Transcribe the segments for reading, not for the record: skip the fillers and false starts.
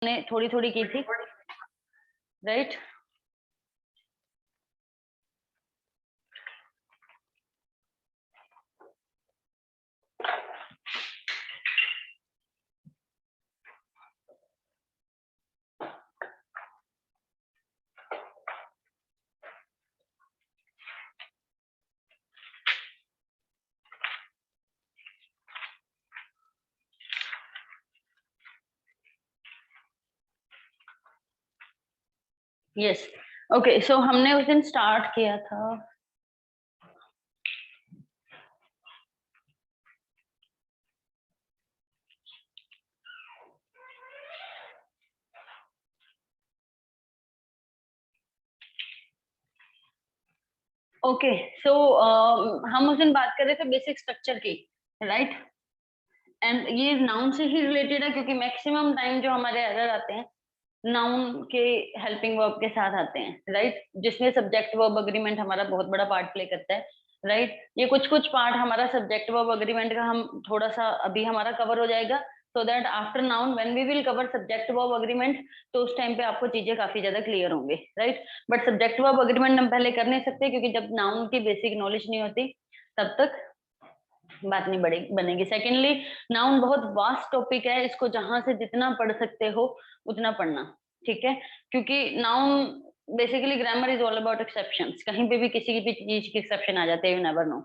ने थोड़ी थोड़ी की थी, राइट। Yes, okay. सो हमने उस दिन स्टार्ट किया था, ओके। सो हम उस दिन बात कर रहे थे बेसिक स्ट्रक्चर की, राइट। एंड ये नाउन से ही रिलेटेड है, क्योंकि मैक्सिमम टाइम जो हमारे एरर आते हैं नाउन के हेल्पिंग वर्ब के साथ आते हैं, राइट। जिसमें सब्जेक्ट वर्ब अग्रीमेंट हमारा बहुत बड़ा पार्ट प्ले करता है, राइट। ये कुछ कुछ पार्ट हमारा सब्जेक्ट वर्ब अग्रीमेंट का हम थोड़ा सा अभी हमारा कवर हो जाएगा, so that after noun when we will cover subject verb agreement, तो उस टाइम पे आपको चीजें काफी ज्यादा क्लियर होंगे, right. But subject verb agreement हम पहले कर नहीं सकते, क्योंकि जब नाउन की बेसिक नॉलेज नहीं होती तब तक बात नहीं बनेगी। सेकेंडली, नाउन बहुत वास्ट टॉपिक है, इसको जहां से जितना पढ़ सकते हो उतना पढ़ना, ठीक है। क्योंकि noun basically grammar is all about exceptions, कहीं पे भी किसी भी चीज की एक्सेप्शन आ जाते हैं, you never know,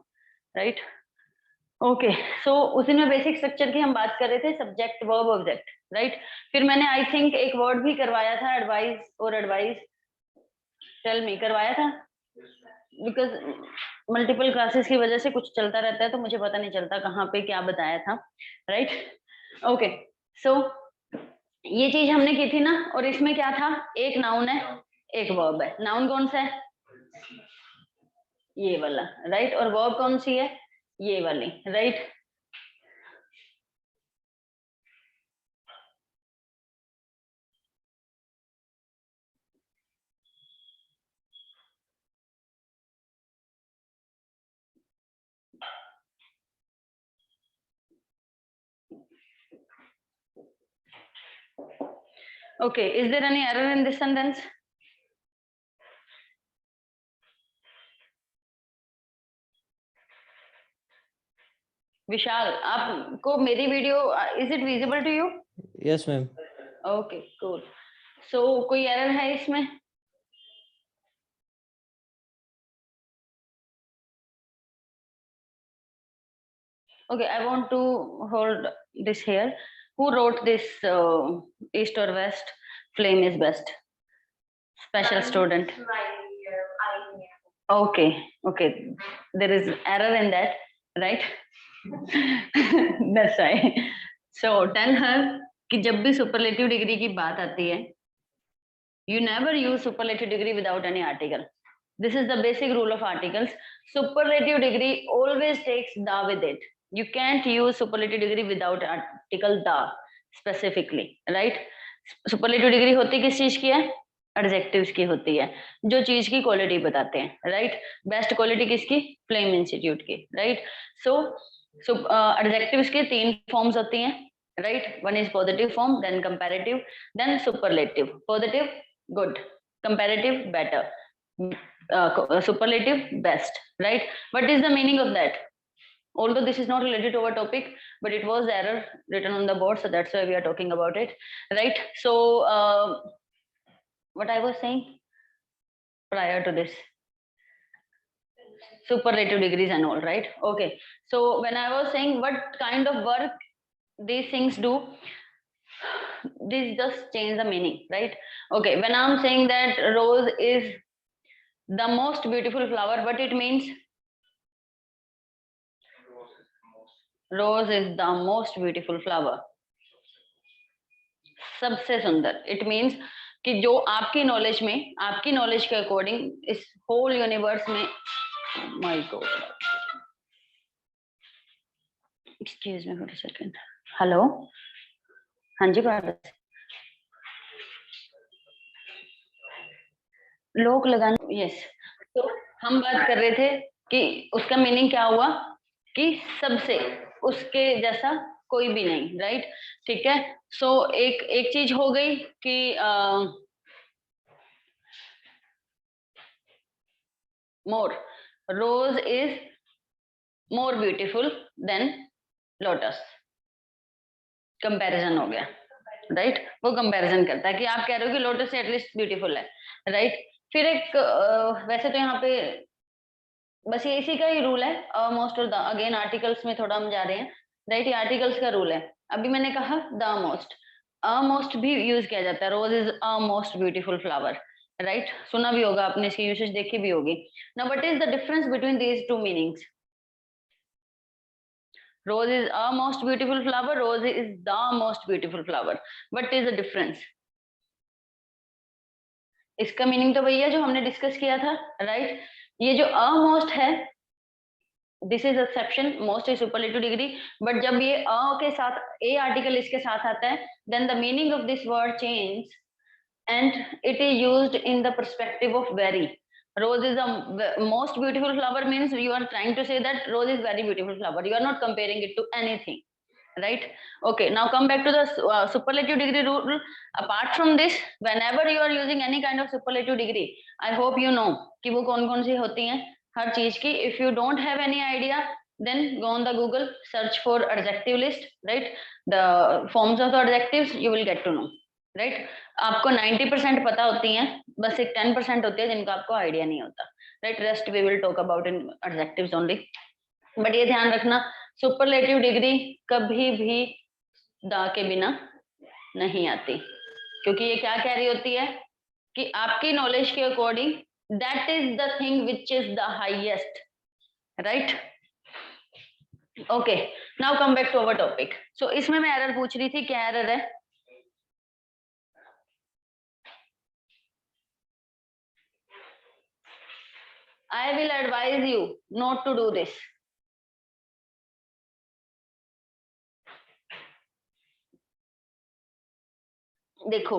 right. Okay, so उसी में बेसिक स्ट्रक्चर की हम बात कर रहे थे, सब्जेक्ट वर्ब ऑब्जेक्ट, राइट। फिर मैंने आई थिंक एक वर्ड भी करवाया था, एडवाइस और एडवाइस, टेल मी, करवाया था, बिकॉज मल्टीपल क्लासेस की वजह से कुछ चलता रहता है, तो मुझे पता नहीं चलता कहाँ पे क्या बताया था, राइट। ओके, सो ये चीज हमने की थी ना, और इसमें क्या था, एक नाउन है एक वर्ब है। नाउन कौन सा है, ये वाला, राइट। और वर्ब कौन सी है, ये वाली, right. Okay, is there any error in this sentence? Vishal, आपको मेरी video, is it visible to you? Yes ma'am. Okay, cool. So कोई एरर है इसमें? Okay, I want to hold this here. Who wrote this east or west? Flame is best. Special student. Okay, okay. There is error in that, right? That's right. So tell her कि जब भी superlative degree की बात आती है, you never use superlative degree without any article. This is the basic rule of articles. Superlative degree always takes the with it. You can't use superlative degree without article the specifically, right? Superlative degree होती किस चीज की है, adjectives की होती है, जो चीज की क्वालिटी बताते हैं, राइट। बेस्ट क्वालिटी किसकी, फ्लेम इंस्टीट्यूट की, राइट। सो एडजेक्टिव्स के तीन फॉर्म्स होती हैं, right. One is positive form, then comparative, then superlative. Positive good, comparative better, superlative best, right? What is the meaning of that? Although this is not related to our topic, but it was error written on the board, so that's why we are talking about it, right? So what I was saying prior to this, superlative degrees and all, right? Okay, so when I was saying what kind of work these things do, this just change the meaning, right? Okay, when I'm saying that rose is the most beautiful flower, what it means? Rose is the most beautiful flower, सबसे सुंदर। It means कि जो आपकी knowledge में, आपकी knowledge के according इस whole universe में, my God, excuse me for a second. Hello, हाँ जी पार्वती, लोक लगाना, यस। तो हम बात कर रहे थे कि उसका मीनिंग क्या हुआ, कि सबसे उसके जैसा कोई भी नहीं, राइट? ठीक है, सो एक चीज हो गई कि more, rose is more beautiful than lotus, comparison हो गया, राइट? वो कंपैरिजन करता है कि आप कह रहे हो कि लोटस से एटलीस्ट ब्यूटीफुल है, राइट? फिर एक वैसे तो यहाँ पे बस ये इसी का ही रूल है, most of the, again articles में थोड़ा हम जा रहे हैं, राइट? ये आर्टिकल्स का रूल है। अभी मैंने कहा द मोस्ट, अ मोस्ट भी यूज किया जाता है, rose is a most beautiful flower, right? सुना भी होगा आपने, इसकी यूसेज देखी भी होगी। Now what is the difference between these two meanings? Rose is a most beautiful flower, rose is the most beautiful flower. What is the difference? इसका meaning तो वही है जो हमने डिस्कस किया था, राइट? ये जो अ मोस्ट है, this is exception, most is superlative degree, but जब ये अ के साथ ए आर्टिकल इसके साथ आता है, then the meaning of this word change and it is used in the perspective of very. Rose is the most beautiful flower means you are trying to say that rose is very beautiful flower, you are not comparing it to anything, right? Okay, now come back to the superlative degree rule. Apart from this, whenever you are using any kind of superlative degree, I hope you know कि वो कौन कौन सी होती हैं हर चीज की. If you don't have any idea, then go on the Google, search for adjective list, right? The forms of the adjectives you will get to know, right? आपको 90% पता होती हैं, बस एक 10% होती है जिनका आपको आइडिया नहीं होता, right? Rest we will talk about in adjectives only. But ये ध्यान रखना, सुपरलेटिव डिग्री कभी भी द के बिना नहीं आती, क्योंकि ये क्या कह रही होती है कि आपकी नॉलेज के according that is the thing which is the highest, right? Okay, now come back to our topic. So इसमें मैं एरर पूछ रही थी, क्या एरर है? I will advise you not to do this. देखो,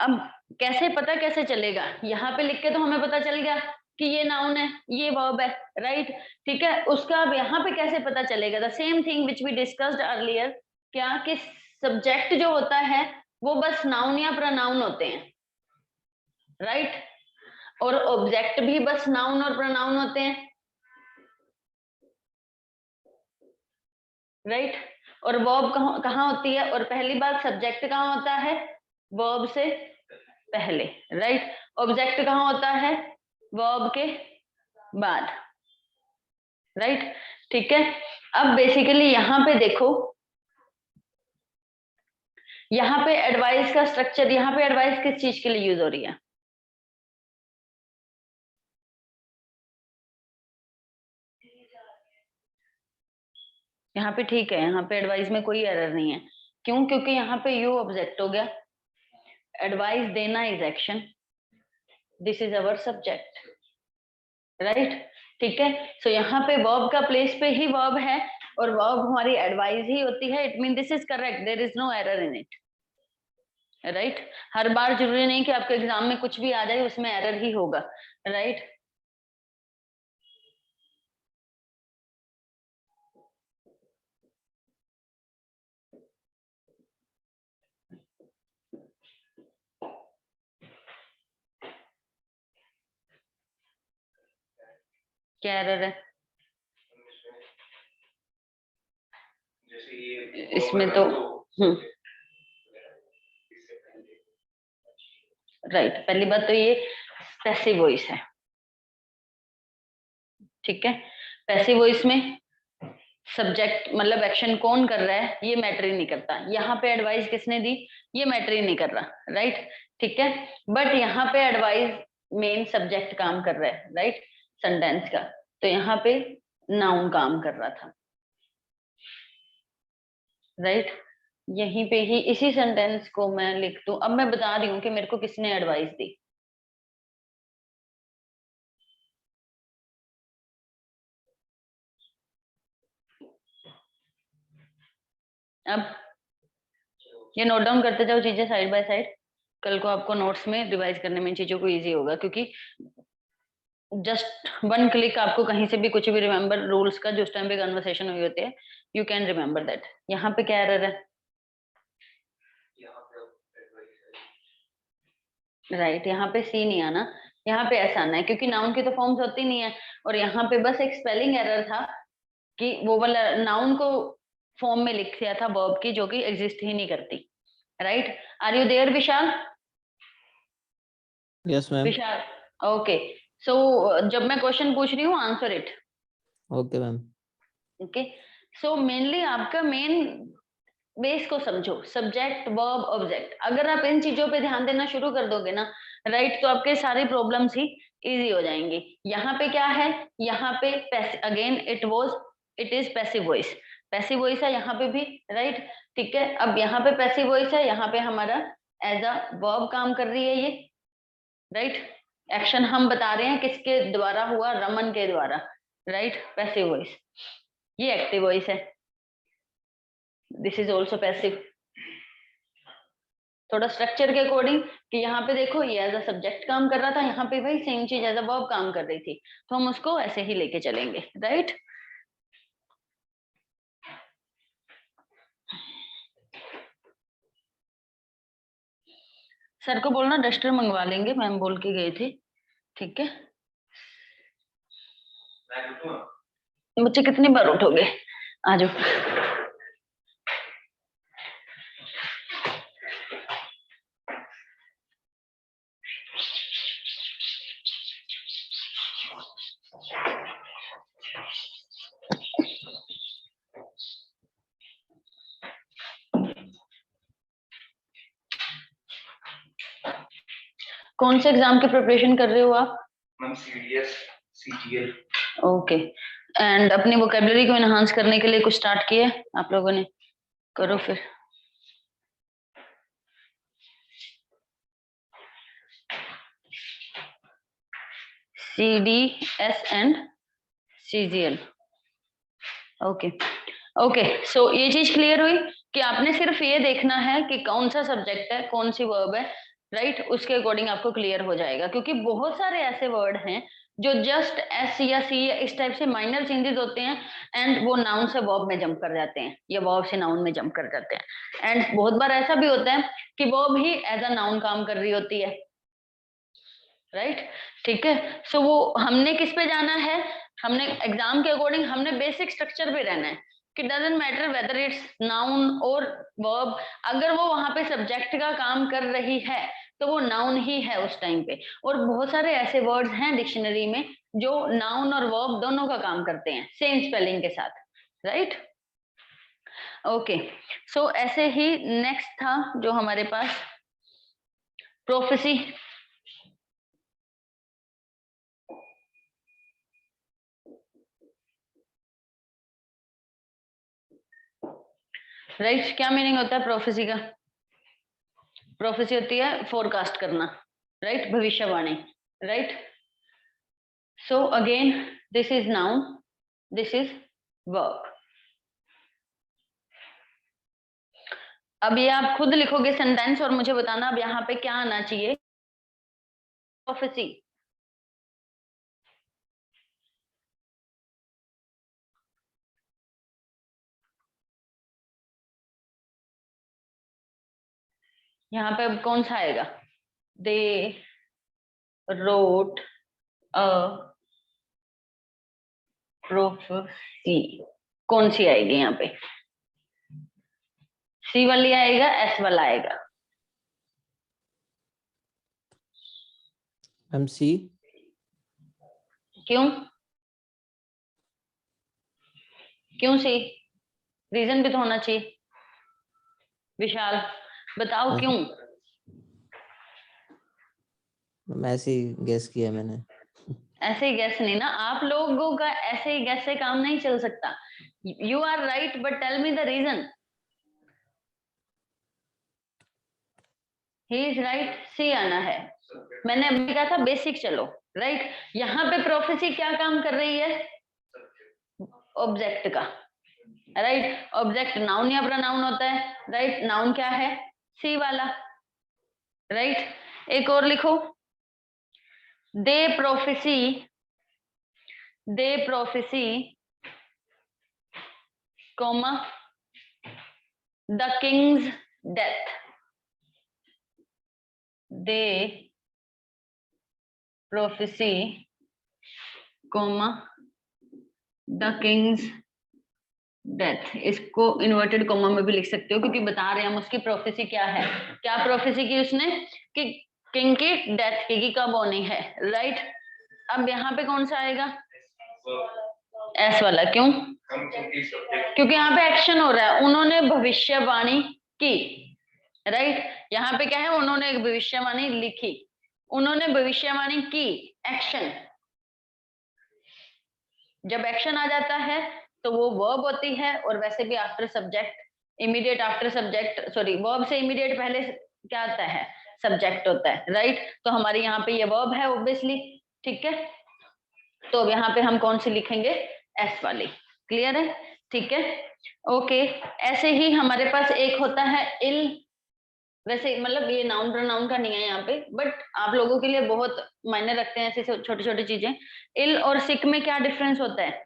अब कैसे चलेगा? यहाँ पे लिख के तो हमें पता चल गया कि ये नाउन है, ये वर्ब है, राइट? ठीक है, उसका अब यहाँ पे कैसे पता चलेगा? The same thing which we discussed earlier, क्या कि सब्जेक्ट जो होता है वो बस नाउन या प्रोनाउन होते हैं, राइट? और ऑब्जेक्ट भी बस नाउन और प्रोनाउन होते हैं, राइट? और वर्ब कहाँ होती है? और पहली बात, सब्जेक्ट कहाँ होता है? वर्ब से पहले, राइट? ऑब्जेक्ट कहाँ होता है? वर्ब के बाद, राइट? ठीक है, अब बेसिकली यहाँ पे देखो, यहाँ पे एडवाइस का स्ट्रक्चर, यहाँ पे एडवाइस किस चीज के लिए यूज हो रही है? यहाँ पे ठीक है, यहाँ पे एडवाइस में कोई एरर नहीं है. क्यों? क्योंकि यहाँ पे यू ऑब्जेक्ट हो गया, एडवाइस देना is action, this is our subject, right? ठीक है, सो यहाँ पे वर्ब का प्लेस पे ही वर्ब है और वर्ब हमारी एडवाइस ही होती है. It mean this is correct, there is no error in it, right? हर बार जरूरी नहीं कि आपके एग्जाम में कुछ भी आ जाए उसमें एरर ही होगा, राइट? क्या एरर है इसमें? तो राइट, पहली बात तो ये पैसिव वॉइस है, ठीक है? पैसिव वॉइस में सब्जेक्ट मतलब एक्शन कौन कर रहा है ये मैटर ही नहीं करता. यहाँ पे एडवाइस किसने दी ये मैटर ही नहीं कर रहा, राइट? ठीक है, बट यहाँ पे एडवाइस मेन सब्जेक्ट काम कर रहा है, राइट? सेंटेंस का, तो यहाँ पे नाउन काम कर रहा था, राइट? यहीं पे ही इसी सेंटेंस को मैं लिख दूं. अब मैं बता रही हूँ कि मेरे को किसने एडवाइस दी. अब ये नोट डाउन करते जाओ चीजें साइड बाय साइड, कल को आपको नोट्स में रिवाइज करने में इन चीजों को इजी होगा, क्योंकि जस्ट वन क्लिक आपको कहीं से भी कुछ भी रिमेम्बर रूल्स का, जो उस टाइम पे कन्वर्सेशन हुई होती है, यू कैन रिमेम्बर दैट। यहाँ पे क्या एरर है? राइट, यहाँ पे सी नहीं आना, यहाँ पे ऐसा आना है, क्योंकि नाउन की तो फॉर्म्स होती नहीं है, और यहाँ पे बस एक स्पेलिंग एरर था कि वो वाला नाउन को फॉर्म में लिख दिया था वर्ब की, जो कि एग्जिस्ट ही नहीं करती। Right, are you there Vishal? Yes ma'am. Vishal, okay. So जब मैं क्वेश्चन पूछ रही हूँ, answer it. Okay ma'am. Okay, so mainly आपका मेन बेस को समझो, सब्जेक्ट वर्ब ऑब्जेक्ट। अगर आप इन चीजों पे ध्यान देना शुरू कर दोगे ना, राइट, तो आपके सारी प्रॉब्लम्स ही इजी हो जाएंगी। यहाँ पे क्या है? यहाँ पे again it is passive voice, passive voice है यहाँ पे भी, राइट। ठीक है, अब यहाँ पे पैसिव वॉइस है, यहाँ पे हमारा एज अ वर्ब काम कर रही है ये, राइट। एक्शन हम बता रहे हैं किसके द्वारा हुआ, रमन के द्वारा, राइट, पैसिव वॉइस। ये एक्टिव वॉइस है, दिस इज ऑल्सो पैसिव। थोड़ा स्ट्रक्चर के अकॉर्डिंग, कि यहाँ पे देखो ये एज अ सब्जेक्ट काम कर रहा था, यहाँ पे भाई सेम चीज एज अ वर्ब काम कर रही थी, तो हम उसको ऐसे ही लेके चलेंगे, राइट। सर को बोलना डस्टर मंगवा लेंगे, मैम बोल के गए थे, ठीक है। बच्चे कितनी बार उठोगे? आ जाओ। कौन से एग्जाम की प्रिपरेशन कर रहे हो आप? Ma'am CDS CGL. Okay, and अपनी वोकेबलरी को एनहांस करने के लिए कुछ स्टार्ट किया है आप लोगों ने? करो फिर। CDS and CGL, okay okay. So ये चीज क्लियर हुई कि आपने सिर्फ ये देखना है कि कौन सा सब्जेक्ट है, कौन सी वर्ब है, राइट, उसके अकॉर्डिंग आपको क्लियर हो जाएगा। क्योंकि बहुत सारे ऐसे वर्ड हैं जो जस्ट एस या सी या इस टाइप से माइनर चेंजेस होते हैं, एंड वो नाउन से वर्ब में जंप कर जाते हैं, या वर्ब से नाउन में जंप कर जाते हैं। एंड बहुत बार ऐसा भी होता है कि वर्ब ही एज अ नाउन काम कर रही होती है, राइट। ठीक है, सो वो हमने किस पे जाना है, हमने एग्जाम के अकॉर्डिंग हमने बेसिक स्ट्रक्चर पे रहना है, कि doesn't matter whether it's noun और वर्ब, अगर वो वहां पे सब्जेक्ट का काम कर रही है तो वो नाउन ही है उस टाइम पे। और बहुत सारे ऐसे वर्ड्स हैं डिक्शनरी में जो नाउन और वर्ब दोनों का काम करते हैं सेम स्पेलिंग के साथ, राइट। ओके, सो ऐसे ही नेक्स्ट था जो हमारे पास प्रोफेसी। राइट, क्या मीनिंग होता है प्रोफेसी का? प्रोफेसी होती है फोरकास्ट करना, राइट, भविष्यवाणी, right. So again this is noun, this is verb. अब ये आप खुद लिखोगे सेंटेंस और मुझे बताना अब यहाँ पे क्या आना चाहिए। प्रोफेसी, यहाँ पे अब कौन सा आएगा? दे रोट अ प्रोफेसी, कौन सी आएगी यहाँ पे? सी वाली आएगा, एस वाला आएगा? मैम सी। क्यों? क्यों सी? रीजन भी तो होना चाहिए। विशाल बताओ क्यों? मैम ऐसे ही गेस किया मैंने। ऐसे ही गैस नहीं ना, आप लोगों का ऐसे ही गैस से काम नहीं चल सकता। You are right, but tell me the reason. He is right, C आना है। मैंने अभी कहा था बेसिक चलो, राइट। यहाँ पे प्रोफेसी क्या काम कर रही है? ऑब्जेक्ट का, राइट। ऑब्जेक्ट नाउन या प्रोनाउन होता है, राइट। नाउन क्या है? सी वाला, राइट। एक और लिखो, दे prophecy they prophesy, comma, the king's death. They prophesy, comma, the king's death. इसको इन्वर्टेड कॉमा में भी लिख सकते हो क्योंकि बता रहे हैं हम उसकी प्रोफेसी क्या है. क्या प्रोफेसी की उसने कि किंग की डेथ की कब होनी है, राइट. अब यहाँ पे कौन सा आएगा, एस वाला. क्यों, क्योंकि यहाँ पे एक्शन हो रहा है. उन्होंने भविष्यवाणी की, राइट. यहाँ पे क्या है, उन्होंने एक भविष्यवाणी लिखी, उन्होंने भविष्यवाणी की. एक्शन, जब एक्शन आ जाता है तो वो वर्ब होती है. और वैसे भी after subject, immediate after subject, sorry verb से इमीडिएट पहले क्या आता है, सब्जेक्ट होता है, राइट. तो हमारे यहाँ पे ये वर्ब है ऑब्वियसली, ठीक है. तो अब यहाँ पे हम कौन सी लिखेंगे, एस वाली. क्लियर है, ठीक है, ओके. ऐसे ही हमारे पास एक होता है इल. वैसे मतलब ये नाउन प्रोनाउन का नहीं है यहाँ पे, बट आप लोगों के लिए बहुत मायने रखते हैं ऐसे छोटी छोटी चीजें. इल और सिक में क्या डिफरेंस होता है.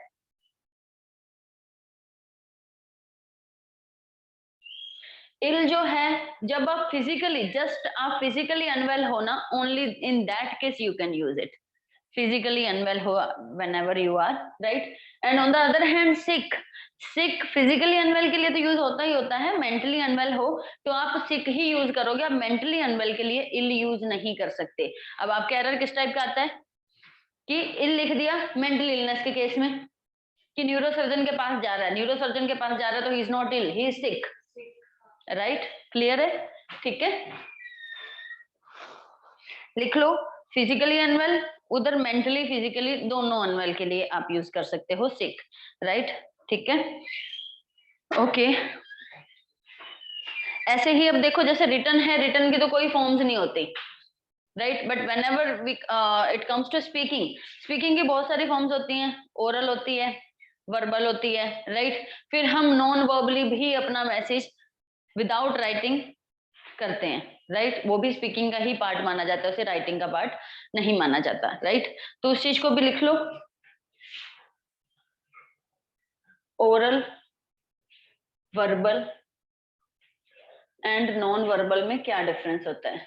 इल जो है, जब आप फिजिकली, जस्ट आप फिजिकली अनवेल हो ना, only in that case you can use it. Physically unwell हो whenever you are, right. and on the other hand sick, sick physically unwell के लिए तो यूज होता ही होता है. मेंटली अनवेल हो तो आप सिक ही यूज करोगे, आप मेंटली अनवेल के लिए इल यूज नहीं कर सकते. अब आपका एरर किस टाइप का आता है कि इल लिख दिया मेंटल इलनेस के केस में, कि न्यूरोसर्जन के पास जा रहा है, न्यूरोसर्जन के पास जा रहा है तो he is not ill, he is sick, right. Clear है, ठीक है, लिख लो. फिजिकली अनवेल, उधर मेंटली फिजिकली दोनों अनवेल के लिए आप यूज कर सकते हो सिक, राइट. ठीक है, ओके. ऐसे ही अब देखो, जैसे रिटन है, रिटन की तो कोई फॉर्म्स नहीं होती, right. But whenever it comes to speaking, speaking की बहुत सारी फॉर्म्स होती हैं. ओरल होती है, वर्बल होती है, राइट. फिर हम नॉन वर्बली भी अपना मैसेज विदाउट राइटिंग करते हैं, राइट. वो भी स्पीकिंग का ही पार्ट माना जाता है, उसे राइटिंग का पार्ट नहीं माना जाता, राइट. तो उस चीज को भी लिख लो. Oral, verbal and non verbal में क्या डिफरेंस होता है.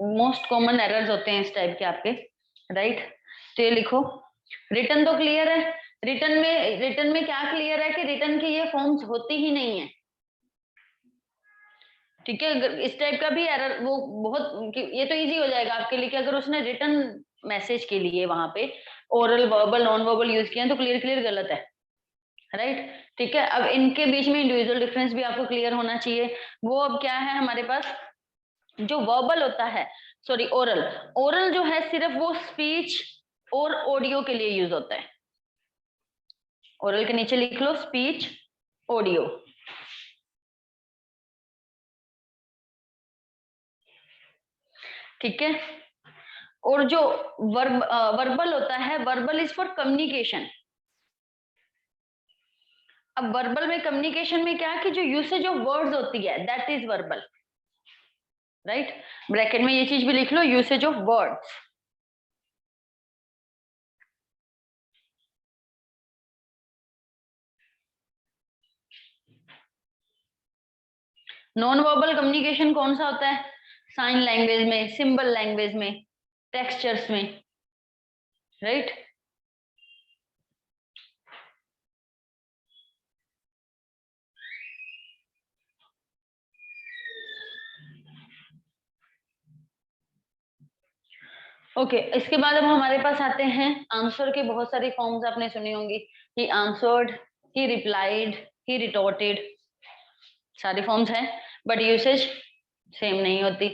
मोस्ट कॉमन एरर्स होते हैं इस टाइप के आपके, राइट. तो ये लिखो. रिटन तो क्लियर है. रिटन में क्या क्लियर है कि रिटन की ये फॉर्म्स होती ही नहीं है, ठीक है. इस टाइप का भी एरर वो बहुत, ये तो इजी हो जाएगा आपके लिए कि अगर उसने रिटन मैसेज के लिए वहां पे oral, verbal, non verbal use किया तो क्लियर गलत है, राइट. ठीक है, अब इनके बीच में इंडिविजुअल डिफरेंस भी आपको क्लियर होना चाहिए. वो अब क्या है हमारे पास, जो वर्बल होता है, सॉरी ओरल, ओरल जो है सिर्फ वो स्पीच और ऑडियो के लिए यूज होता है. ओरल के नीचे लिख लो स्पीच, ऑडियो, ठीक है. और जो वर्बल होता है, वर्बल इज फॉर कम्युनिकेशन. अब वर्बल में कम्युनिकेशन में क्या है कि जो यूसेज ऑफ वर्ड्स होती है that is verbal, right. Bracket में ये चीज भी लिख लो, usage of words. Non verbal communication कौन सा होता है, साइन लैंग्वेज में, सिंबल लैंग्वेज में, टेक्सचर्स में, राइट. ओके, इसके बाद अब हमारे पास आते हैं आंसर के. बहुत सारी फॉर्म्स आपने सुनी होंगी, ही आंसर्ड, ही रिप्लाइड, ही रिटोर्टेड, सारी फॉर्म्स हैं. बट यूसेज सेम नहीं होती.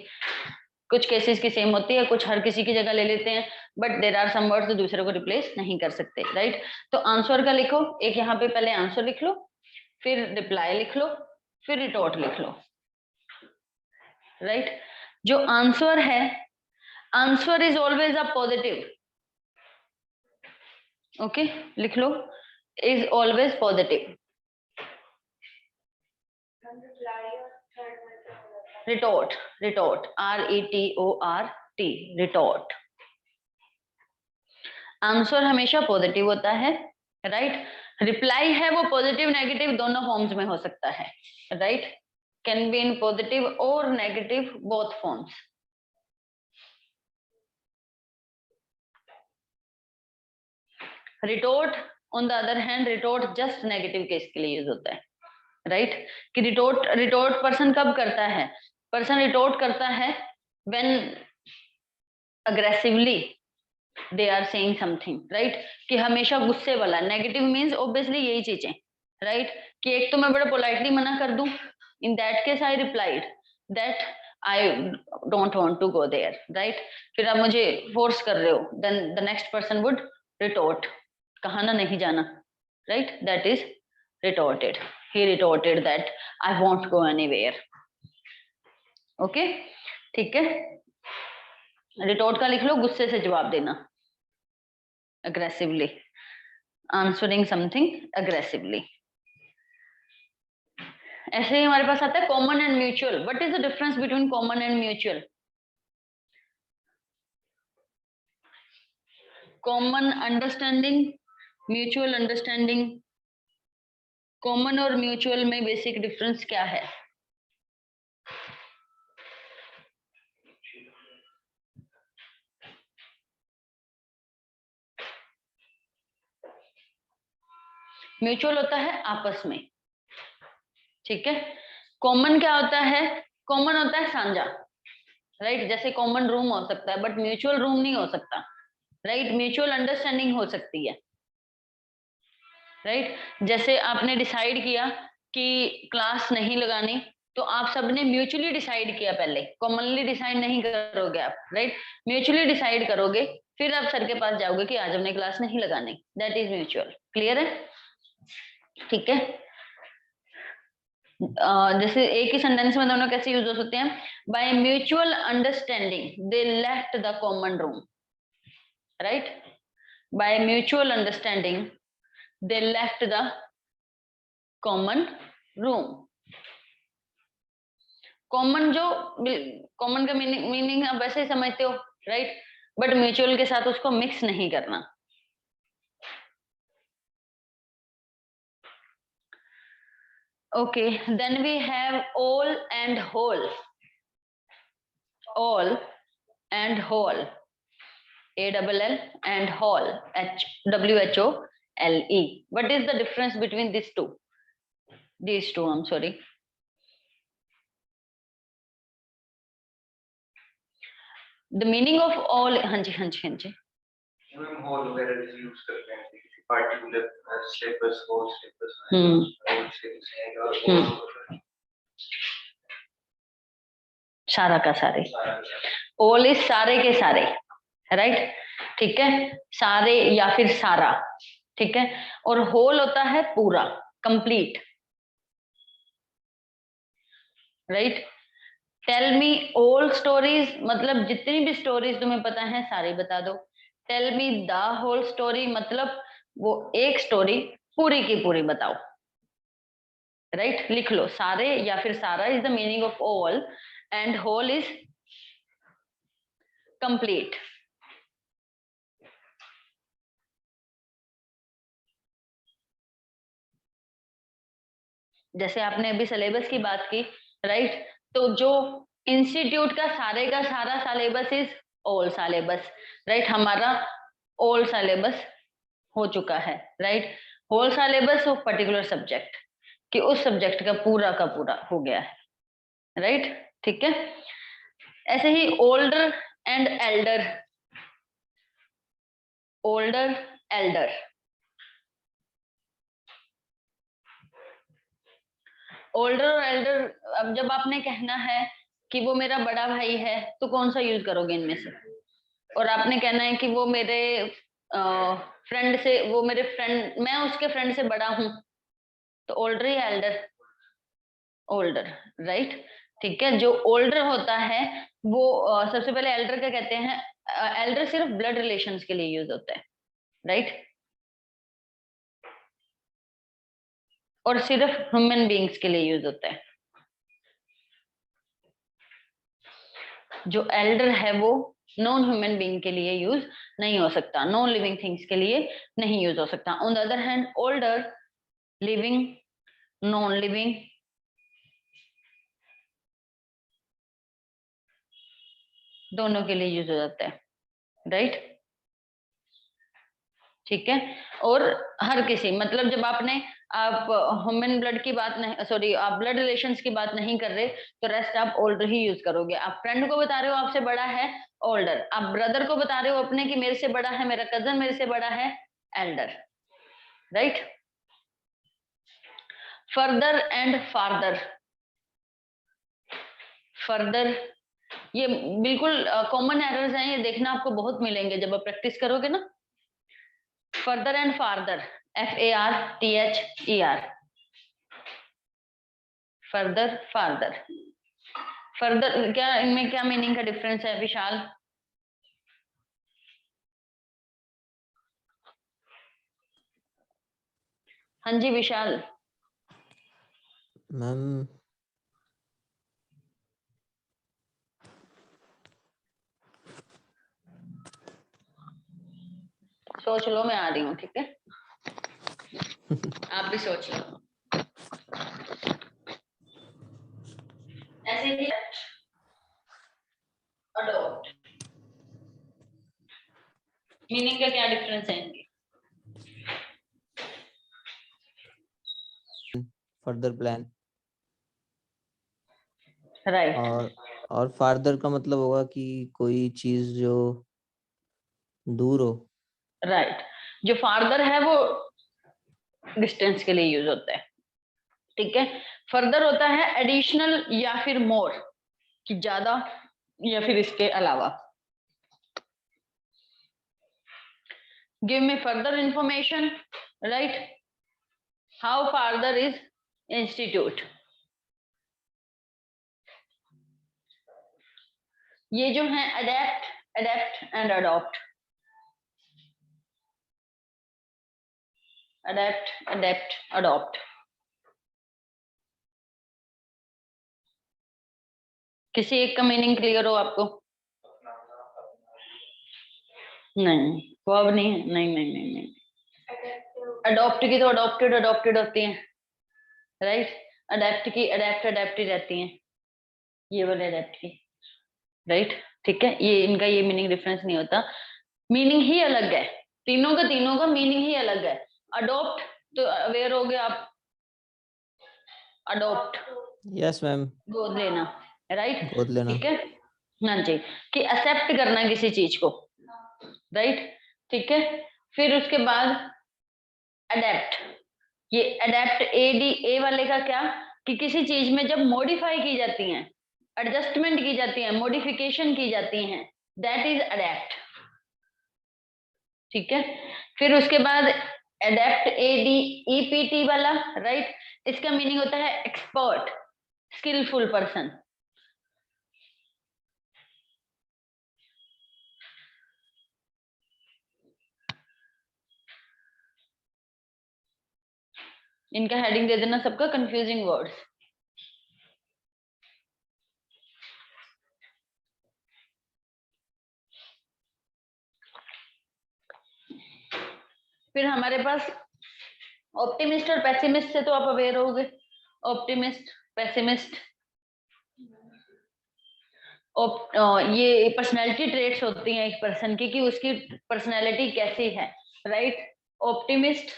कुछ केसेस की सेम होती है, कुछ हर किसी की जगह ले लेते हैं, but there are some words जो दूसरे को रिप्लेस नहीं कर सकते, राइट. तो आंसर का लिखो, एक यहाँ पे पहले आंसर लिख लो, फिर रिप्लाई लिख लो, फिर रिटोर्ट लिख लो, राइट. जो आंसर है, answer is always a positive, okay. लिख लो, is always positive. Retort, retort, RETORT, retort. Answer हमेशा पॉजिटिव होता है, राइट। रिप्लाई है वो पॉजिटिव नेगेटिव दोनों फॉर्म्स में हो सकता है, right. Can be in positive और negative both forms. Retort on the other hand, retort just negative case के लिए यूज होता है, राइट। कि रिटोर्ट पर्सन कब करता है? पर्सन रिटोर्ट करता है when aggressively they are saying something, right. कि हमेशा गुस्से वाला, नेगेटिव मीन्स ऑब्वियसली यही चीजें, राइट। कि एक तो मैं बड़ा पोलाइटली मना कर दूं, in that case I replied that I don't want to go there, right. फिर आप मुझे फोर्स कर रहे हो, then the next person would retort, कहा ना नहीं जाना, right. That is retorted, he retorted that I won't go anywhere. Okay, ठीक है। रिटोर्ट का लिख लो, गुस्से से जवाब देना, aggressively, answering something aggressively. ऐसे ही हमारे पास आता है common and mutual. What is the difference between common and mutual? Common understanding, mutual understanding. Common और म्यूचुअल में बेसिक डिफरेंस क्या है? म्यूचुअल होता है आपस में, ठीक है। कॉमन क्या होता है? कॉमन होता है साझा, राइट। जैसे कॉमन रूम हो सकता है बट म्यूचुअल रूम नहीं हो सकता, राइट। म्यूचुअल अंडरस्टैंडिंग हो सकती है, राइट। जैसे आपने डिसाइड किया कि क्लास नहीं लगानी, तो आप सबने म्यूचुअली डिसाइड किया, पहले कॉमनली डिसाइड नहीं करोगे आप, राइट। म्यूचुअली डिसाइड करोगे, फिर आप सर के पास जाओगे कि आज हमने क्लास नहीं लगानी, दैट इज म्यूचुअल। क्लियर है? ठीक है। जैसे एक ही सेंटेंस में दोनों कैसे यूज हो सकते हैं? By mutual understanding they left the common room, right. By mutual understanding they left the common room. Common जो, कॉमन का मीनिंग आप वैसे ही समझते हो, राइट। बट म्यूचुअल के साथ उसको मिक्स नहीं करना। Okay, then we have all and whole. All and whole. A-double-L and whole. W-H-O-L-E. What is the difference between these two? These two, I'm sorry. The meaning of all, हाँ जी हाँ जी हाँ जी। whole वगैरह use करते हैं किसी particular syllabus को, syllabus सारा का सारे। ऑल इज सारे के सारे, राइट। ठीक है, सारे या फिर सारा, ठीक है। और होल होता है पूरा, complete, right. Tell me all stories, मतलब जितनी भी स्टोरीज तुम्हें पता है सारी बता दो। Tell me the whole story, मतलब वो एक स्टोरी पूरी की पूरी बताओ, राइट। लिख लो, सारे या फिर सारा is the meaning of all and whole is complete. जैसे आपने अभी सिलेबस की बात की, राइट। तो जो इंस्टीट्यूट का सारा syllabus is all syllabus, right. हमारा ऑल सिलेबस हो चुका है, right. Whole syllabus of particular subject, कि उस सब्जेक्ट का पूरा हो गया है, राइट। ठीक है। ऐसे ही older and elder, older elder, older और एल्डर। अब जब आपने कहना है कि वो मेरा बड़ा भाई है, तो कौन सा यूज करोगे इनमें से? और आपने कहना है कि वो मेरे फ्रेंड से, वो मेरे फ्रेंड, मैं उसके फ्रेंड से बड़ा हूं, तो ओल्डर या एल्डर? Older, right. ठीक है। जो ओल्डर होता है वो सबसे पहले एल्डर क्या कहते हैं? एल्डर सिर्फ ब्लड रिलेशंस के लिए यूज होता है, राइट। और सिर्फ ह्यूमन बीइंग्स के लिए यूज होता है। जो एल्डर है वो नॉन ह्यूमन बीइंग के लिए यूज नहीं हो सकता, नॉन लिविंग थिंग्स के लिए नहीं यूज हो सकता। On the other hand older, living, non living, दोनों के लिए यूज हो जाता है, राइट। ठीक है, और हर किसी, मतलब जब आप ह्यूमन ब्लड की बात नहीं, सॉरी, आप ब्लड रिलेशंस की बात नहीं कर रहे तो रेस्ट आप ओल्डर ही यूज करोगे। आप फ्रेंड को बता रहे हो आपसे बड़ा है, ओल्डर। आप ब्रदर को बता रहे हो अपने कि मेरे से बड़ा है, मेरा कजन मेरे से बड़ा है, Elder, right. Further and farther, further ये बिल्कुल कॉमन एरर्स हैं, ये देखना आपको बहुत मिलेंगे जब आप प्रैक्टिस करोगे ना। Further and farther, FARTHER, further, farther, further, क्या इनमें क्या मीनिंग का डिफरेंस है विशाल? हाँ जी विशाल। मैम सोच लो, मैं आ रही हूँ, ठीक है? आप भी सोच लो। ऐसे ही अडॉप्ट, मीनिंग का क्या डिफरेंस है इनके? फर्दर प्लान, राइट, और फार्दर का मतलब होगा कि कोई चीज जो दूर हो। राइट। जो फार्दर है वो डिस्टेंस के लिए यूज होता है, ठीक है। फर्दर होता है एडिशनल या फिर मोर, कि ज्यादा या फिर इसके अलावा। Give me further information, right. How farther is institute. ये जो है adapt, adapt and adopt, adapt, adapt, adopt. किसी एक का मीनिंग क्लियर हो आपको? नहीं, वो अब नहीं है, नहीं नहीं नहीं नहीं। अडॉप्ट की तो अडॉप्टेड अडॉप्टेड होती है, राइट। अडेप्ट की अडेप्ट अडेप्ट ही रहती हैं, ये वाले अडेप्ट की, राइट। ठीक है, ये इनका ये मीनिंग डिफरेंस नहीं होता, मीनिंग ही अलग है। तीनों का मीनिंग ही अलग है। अडॉप्ट तो अवेयर हो गए आप, अडॉप्ट यस मैम, गोद लेना, राइट। गोद लेना। ठीक है, हाँ जी, कि एक्सेप्ट करना किसी चीज को, राइट। ठीक है, फिर उसके बाद अडेप्ट, ये अडेप्ट ए वाले का क्या, कि किसी चीज में जब मॉडिफाई की जाती हैं, एडजस्टमेंट की जाती है, मॉडिफिकेशन की जाती हैं, दैट इज अडेप्ट। ठीक है, फिर उसके बाद अडेप्ट ADEPT वाला, राइट। इसका मीनिंग होता है एक्सपर्ट, स्किलफुल पर्सन। इनका हेडिंग दे देना सबका, कंफ्यूजिंग वर्ड्स। फिर हमारे पास ऑप्टिमिस्ट और पेसिमिस्ट से तो आप अवेयर हो गए। ऑप्टिमिस्ट, पेसिमिस्ट, ये पर्सनैलिटी ट्रेट्स होती हैं एक पर्सन की, कि उसकी पर्सनैलिटी कैसी है, राइट। ऑप्टिमिस्ट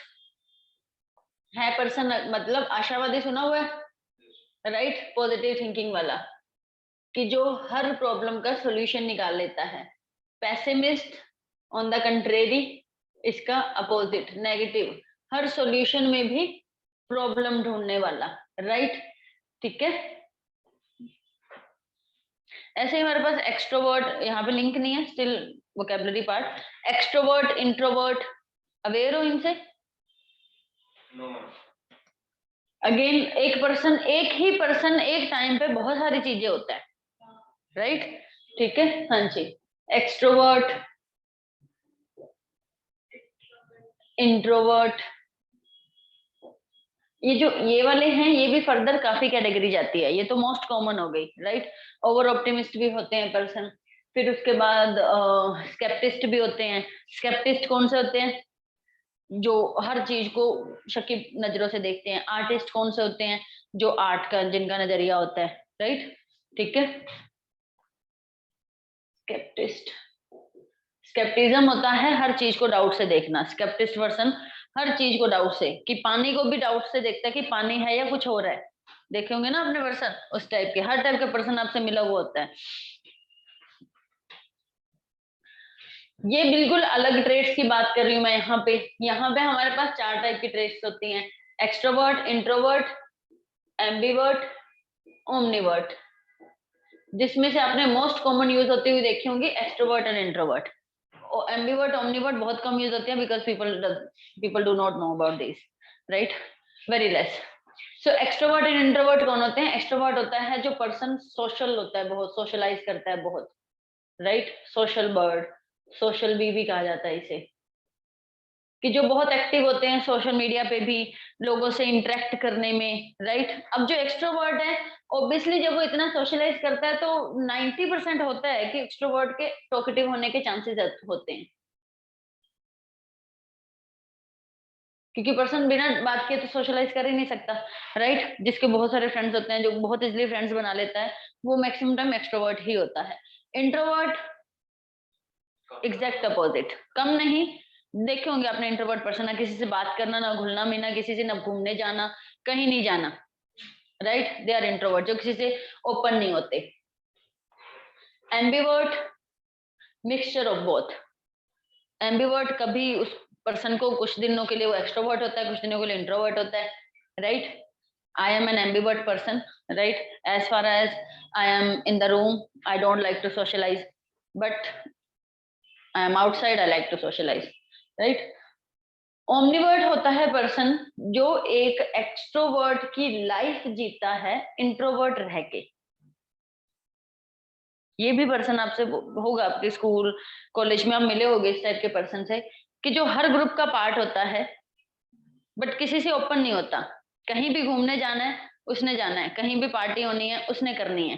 है पर्सन, मतलब आशावादी, सुना हुआ है, राइट, पॉजिटिव थिंकिंग वाला, कि जो हर प्रॉब्लम का सॉल्यूशन निकाल लेता है। पेसिमिस्ट ऑन द कंट्रेरी, इसका अपोजिट, नेगेटिव, हर सॉल्यूशन में भी प्रॉब्लम ढूंढने वाला, राइट। ठीक है, ऐसे ही हमारे पास एक्सट्रोवर्ट, यहाँ पे लिंक नहीं है, still vocabulary part. Extrovert, introvert, aware हो इनसे? अगेन एक ही पर्सन एक टाइम पे बहुत सारी चीजें होता है, राइट। ठीक है, हाँ जी। एक्सट्रोवर्ट, इंट्रोवर्ट, ये वाले हैं, ये भी फर्दर काफी कैटेगरी जाती है, ये तो मोस्ट कॉमन हो गई, राइट। ओवर ऑप्टिमिस्ट भी होते हैं पर्सन। फिर उसके बाद स्केप्टिस्ट भी होते हैं। स्केप्टिस्ट कौन से होते हैं? जो हर चीज को शकी नजरों से देखते हैं। आर्टिस्ट कौन से होते हैं? जो आर्ट का जिनका नजरिया होता है, राइट, ठीक है। स्केप्टिस्ट, स्केप्टिज्म होता है हर चीज को डाउट से देखना। स्केप्टिस्ट पर्सन हर चीज को डाउट से, कि पानी को भी डाउट से देखता है कि पानी है या कुछ और है। देखे होंगे ना अपने पर्सन, उस टाइप के, हर टाइप का पर्सन आपसे मिला हुआ होता है। ये बिल्कुल अलग ट्रेड्स की बात कर रही हूँ मैं यहाँ पे। यहाँ पे हमारे पास 4 टाइप की ट्रेड्स होती हैं: एक्सट्रोवर्ट, इंट्रोवर्ट, एम्बिवर्ट, ओमनीवर्ट। जिसमें से आपने मोस्ट कॉमन यूज होती हुई देखी होंगी एक्सट्रोवर्ट एंड इंट्रोवर्ट। एम्बिवर्ट, ओमनीवर्ट बहुत कम यूज होती है, because people do not know about this, right, very less. So extrovert and introvert कौन होते हैं? एक्सट्रोवर्ट होता है जो पर्सन सोशल होता है, बहुत सोशलाइज करता है बहुत, right, social bird, social bee भी कहा जाता है इसे, कि जो बहुत एक्टिव होते हैं सोशल मीडिया पे भी, लोगों से इंटरेक्ट करने में, राइट। अब जो एक्सट्रोवर्ट है, ऑब्वियसली जब वो इतना सोशलाइज करता है तो 90% होता है कि एक्सट्रोवर्ट के टॉकेटिव होने के चांसेस होते हैं, क्योंकि पर्सन बिना बात किए तो सोशलाइज कर ही नहीं सकता, राइट। जिसके बहुत सारे फ्रेंड्स होते हैं, जो बहुत इजिली फ्रेंड्स बना लेता है, वो मैक्सिमम टाइम एक्सट्रोवर्ट ही होता है। इंट्रोवर्ट एग्जैक्ट अपोजिट, कम नहीं। देखे होंगे आपने इंट्रोवर्ट पर्सन, ना किसी से बात करना, ना घुलना मिलना किसी से, ना घूमने जाना, कहीं नहीं जाना, राइट, दे आर इंट्रोवर्ट, जो किसी से ओपन नहीं होते। Ambivert mixture of both. Ambivert कभी उस पर्सन को कुछ दिनों के लिए वो एक्सट्रोवर्ट होता है, कुछ दिनों के लिए इंट्रोवर्ट होता है, right. I am an ambivert person, right? As far as I am in the room, I don't like to socialize, but I am outside, I like to socialize, right? ओमनीवर्ट होता है पर्सन जो एक extrovert की life जीता है introvert रह के। ये भी पर्सन आपसे होगा, आपके स्कूल कॉलेज में आप मिले होंगे इस टाइप के पर्सन से, कि जो हर ग्रुप का पार्ट होता है बट किसी से ओपन नहीं होता। कहीं भी घूमने जाना है उसने जाना है, कहीं भी पार्टी होनी है उसने करनी है,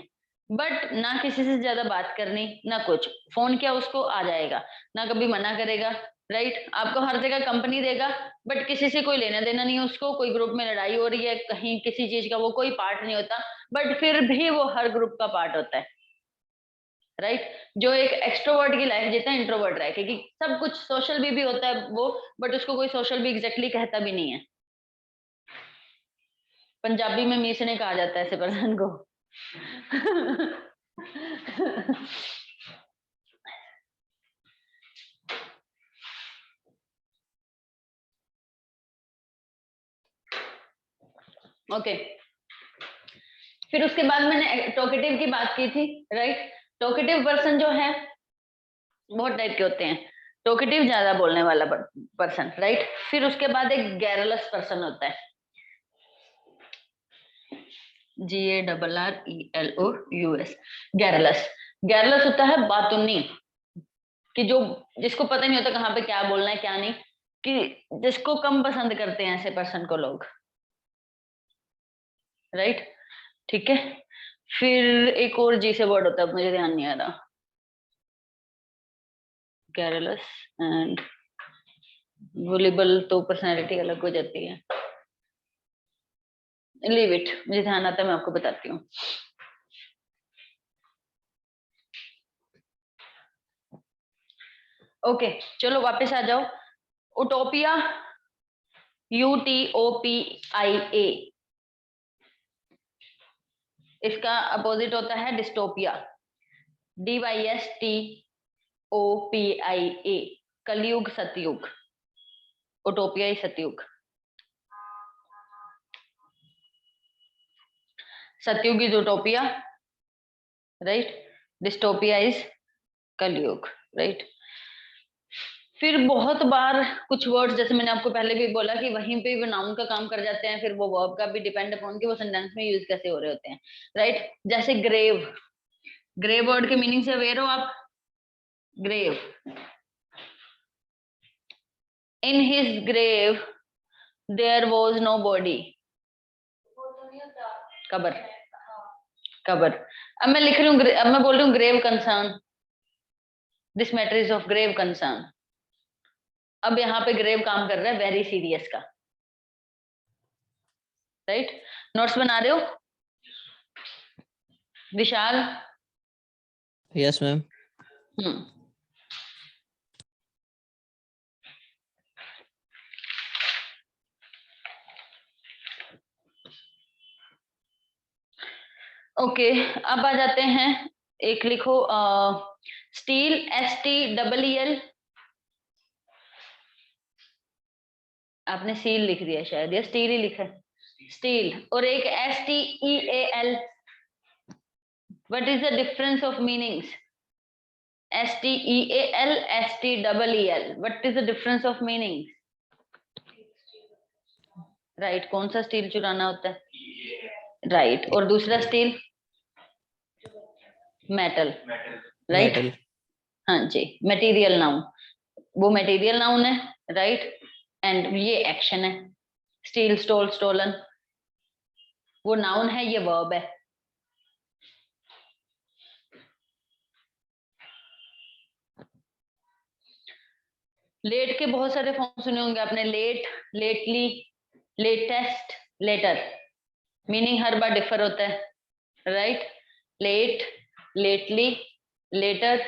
बट ना किसी से ज्यादा बात करनी, ना कुछ। फोन किया उसको आ जाएगा, ना कभी मना करेगा, राइट। आपको हर जगह कंपनी देगा, बट किसी से कोई लेना देना नहीं है उसको। कोई ग्रुप में लड़ाई हो रही है कहीं किसी चीज का, वो कोई पार्ट नहीं होता, बट फिर भी वो हर ग्रुप का पार्ट होता है, राइट। जो एक एक्सट्रोवर्ट की लाइफ जीता है इंट्रोवर्ट रह के, कि सब कुछ सोशल भी होता है वो, बट उसको कोई सोशल भी एग्जैक्टली कहता भी नहीं है। पंजाबी में मीसने कहा जाता है ऐसे पर्सन को। ओके, फिर उसके बाद मैंने टॉकेटिव की बात की थी, राइट। टॉकेटिव पर्सन जो है बहुत टाइप के होते हैं। टॉकेटिव ज्यादा बोलने वाला पर्सन, राइट। फिर उसके बाद एक गैरलस पर्सन होता है, GARRELOUS, गैरलस। गैरलस होता है बातूनी, कि जो जिसको पता नहीं होता कहाँ पे क्या बोलना है क्या नहीं, कि जिसको कम पसंद करते हैं ऐसे पर्सन को लोग, राइट, ठीक है। फिर एक और जी से वर्ड होता है, मुझे ध्यान नहीं आ रहा। कैरलस एंड वोलेबल तो पर्सनालिटी अलग हो जाती है, लीव इट, मुझे ध्यान आता है मैं आपको बताती हूँ। ओके, चलो वापस आ जाओ। उटोपिया, UTOPIA, इसका अपोजिट होता है डिस्टोपिया, DYSTOPIA, कलयुग सतयुग। उटोपिया ही सतयुग, सतयुग is Utopia, right, dystopia is कलयुग, राइट। फिर बहुत बार कुछ वर्ड्स, जैसे मैंने आपको पहले भी बोला कि वहीं पे वो नाउन का काम कर जाते हैं, फिर वो वर्ब का भी डिपेंड अपॉन कि वो सेंटेंस में यूज कैसे हो रहे होते हैं, राइट। जैसे ग्रेव, ग्रेव वर्ड के मीनिंग से अवेयर हो आप? Grave, in his grave there was no body, कबर, कबर। अब मैं लिख रही हूँ, अब मैं बोल रही हूँ grave concern, this matter is of grave concern. अब यहाँ पे ग्रेव काम कर रहा है वेरी सीरियस का, राइट? नोट्स बना रहे हो विशाल? Yes ma'am. ओके अब आ जाते हैं, एक लिखो स्टील, STEEL। आपने सील लिख दिया शायद, या स्टील ही लिखा है? स्टील। और एक STEAL। What is the difference of meanings? STEAL, STEEL, what is the difference of meaning? Right, कौन सा स्टील चुराना होता है? राइट, और दूसरा स्टील मेटल, राइट? मेटल। हाँ जी, मटेरियल नाउन, वो मटेरियल नाउन है, राइट? एंड ये एक्शन है, स्टील, स्टोल, स्टोलन, वो नाउन है, ये वर्ब है। लेट के बहुत सारे फॉर्म सुने होंगे आपने, late, lately, latest, later. Meaning हर बार डिफर होता है, right? Late, lately, later,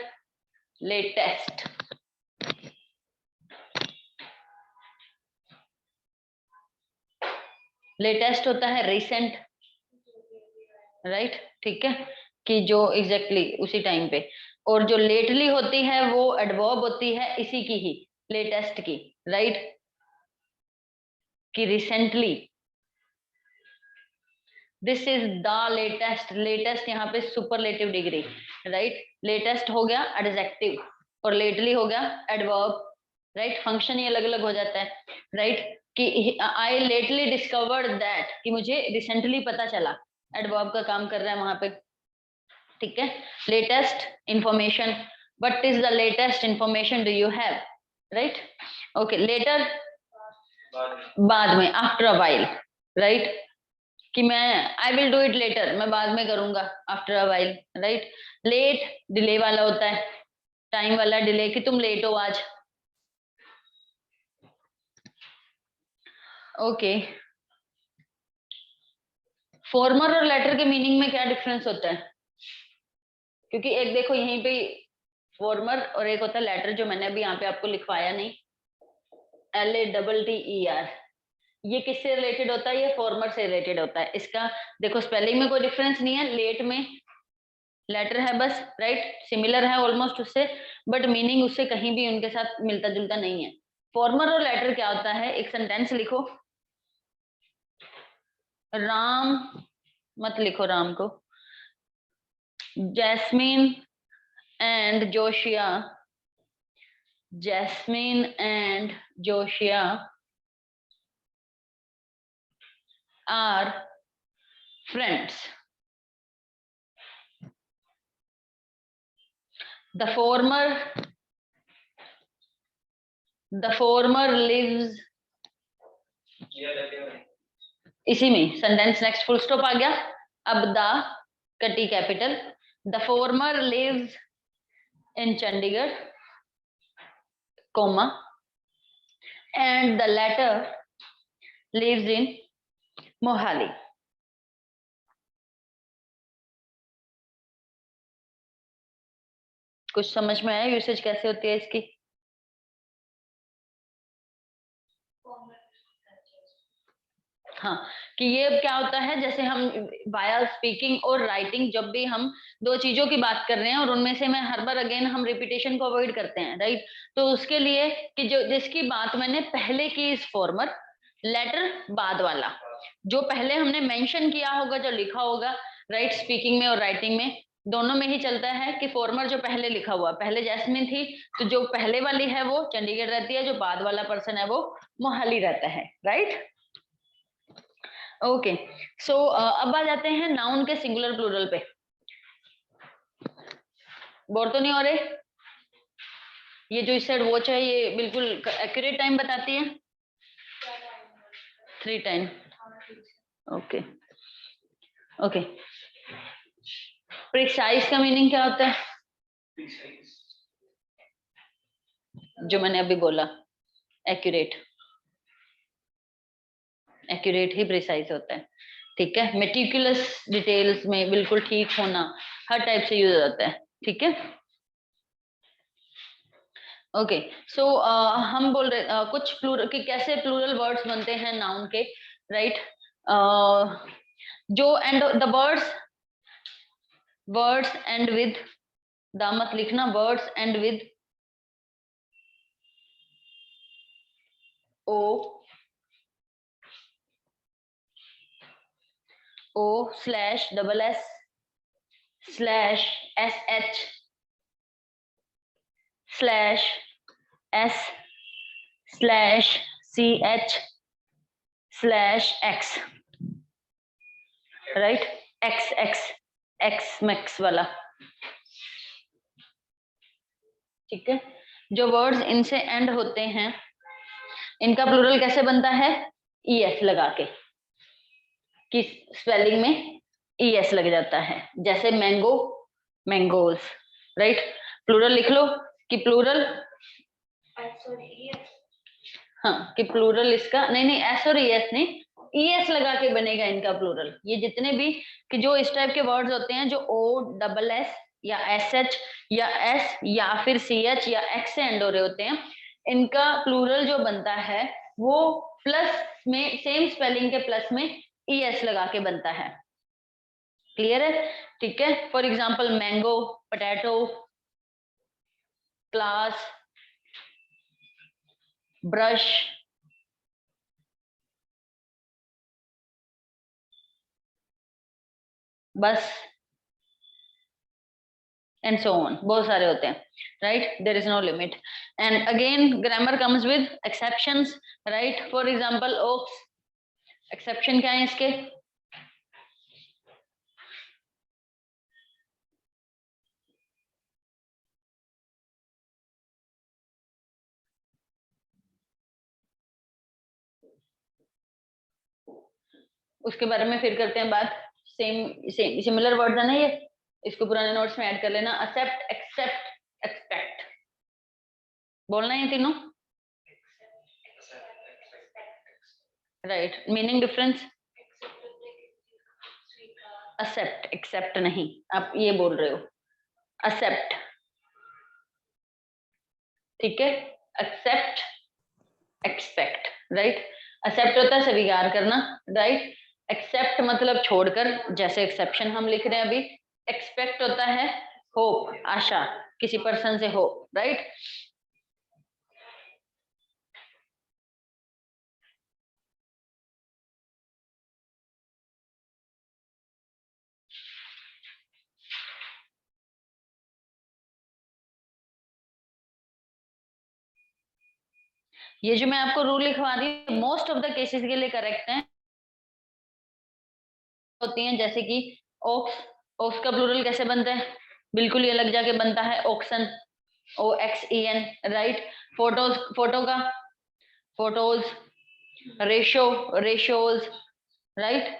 latest. Latest होता है रिसेंट, राइट? ठीक है, कि जो एग्जैक्टली उसी टाइम पे। और जो लेटली होती है वो एडवर्ब होती है इसी की ही, लेटेस्ट की, राइट? कि recently, this is the latest. Latest यहाँ पे सुपरलेटिव डिग्री, राइट? लेटेस्ट हो गया एडजेक्टिव और लेटली हो गया एडवर्ब, राइट? फंक्शन ही अलग अलग हो जाता है, राइट? कि आई लेटली डिस्कवर्ड दैट, कि मुझे रिसेंटली पता चला, एडवर्ब का काम कर रहा है वहां पे, ठीक है? Latest information, what is the latest information do you have, right? Okay, later बाद में, आफ्टर अ व्हाइल, राइट? कि मैं I will do it later, मैं बाद में करूंगा, after a while, right? Late delay वाला होता है, टाइम वाला डिले, कि तुम लेट हो आज। ओके, फॉर्मर और लेटर के मीनिंग में क्या डिफरेंस होता है? क्योंकि एक देखो यहीं पे फॉर्मर और एक होता है लेटर, जो मैंने अभी यहाँ पे आपको लिखवाया नहीं, LATTER। ये किससे रिलेटेड होता है? ये फॉर्मर से रिलेटेड होता है। इसका देखो स्पेलिंग में कोई डिफरेंस नहीं है, लेट में लेटर है बस, राइट? सिमिलर है ऑलमोस्ट उससे, बट मीनिंग उससे कहीं भी उनके साथ मिलता जुलता नहीं है। फॉर्मर और लेटर क्या होता है? एक सेंटेंस लिखो, राम, मत लिखो राम को, Jasmine and Josiah, Jasmine and Josiah are friends. The former lives, इसी में सेंटेंस नेक्स्ट फुल स्टॉप आ गया। अब द कटी capital, the former lives in Chandigarh, comma, and the latter lives in Mohali. कुछ समझ में आया यूसेज कैसे होती है इसकी? हाँ, कि ये क्या होता है, जैसे हम वाया स्पीकिंग और राइटिंग, जब भी हम दो चीजों की बात कर रहे हैं और उनमें से मैं हर बार अगेन हम रिपीटेशन को अवॉइड करते हैं, राइट? तो उसके लिए कि जो जिसकी बात मैंने पहले की इस फॉर्मर, लेटर बाद वाला, जो पहले हमने मेंशन किया होगा, जो लिखा होगा, राइट? स्पीकिंग में और राइटिंग में दोनों में ही चलता है कि फॉर्मर जो पहले लिखा हुआ, पहले जैस्मिन थी, तो जो पहले वाली है वो चंडीगढ़ रहती है, जो बाद वाला पर्सन है वो मोहाली रहता है, राइट? ओके, सो अब आ जाते हैं नाउन के सिंगुलर प्लूरल पे। बोर तो नहीं हो रहे? ये जो इस साइड वॉच है ये बिल्कुल एक्यूरेट टाइम बताती है, 3:10। ओके ओके, प्रिसाइज का मीनिंग क्या होता है? जो मैंने अभी बोला, एक्यूरेट, एक्यूरेट ही प्रिसाइज होता है, ठीक है। मेटिकुलस डिटेल्स में बिल्कुल ठीक होना हर टाइप से यूज होता है, ठीक है। ओके, सो हम बोल रहे कुछ प्लूरल कि कैसे प्लूरल वर्ड्स बनते हैं नाउन के, राइट। जो end the words end with, दा मत लिखना, words end with O slash double S slash S H slash S slash C H slash X, right. X X X max वाला, ठीक है। जो वर्ड्स इनसे एंड होते हैं इनका प्लूरल कैसे बनता है, ईएस लगा के, कि स्पेलिंग में ईएस लग जाता है, जैसे मैंगो मैंगोज, राइट। प्लूरल लिख लो कि प्लूरल, हाँ, कि प्लूरल इसका नहीं एस और ईएस नहीं, ईएस लगा के बनेगा इनका प्लूरल। ये जितने भी कि जो इस टाइप के वर्ड्स होते हैं जो ओ डबल एस या एस एच या एस या फिर सी एच या एक्स से एंड हो रहे होते हैं, इनका प्लूरल जो बनता है वो प्लस में, सेम स्पेलिंग के प्लस में ईएस लगा के बनता है। क्लियर है, ठीक है। For example mango, potato, class, brush, bus, and so on, बहुत सारे होते हैं, right. There is no limit. And again grammar comes with exceptions, right. For example ox, exception क्या है इसके, उसके बारे में फिर करते हैं बात। सेम सिमिलर वर्ड्स है ना ये, इसको पुराने नोट्स में ऐड कर लेना। एक्सेप्ट, एक्सेप्ट, एक्सपेक्ट, बोलना है ये तीनों, right. Meaning difference, except, accept नहीं, आप ये बोल रहे हो एक्सेप्ट, ठीक है। Accept, expect, right. एक्सेप्ट होता है स्वीकार करना, राइट। एक्सेप्ट मतलब छोड़कर, जैसे एक्सेप्शन हम लिख रहे हैं अभी। एक्सपेक्ट होता है होप, आशा, किसी पर्सन से होप, राइट। ये जो मैं आपको रूल लिखवा रही हूँ मोस्ट ऑफ द केसेस के लिए करेक्ट है, होती हैं, जैसे कि ओक्स, ओक्स का प्लूरल कैसे बनता है, बिल्कुल ये लग जाके बनता है oxen, O X E N, right. Photos, photo का फोटोज, रेशो, रेशोज, राइट।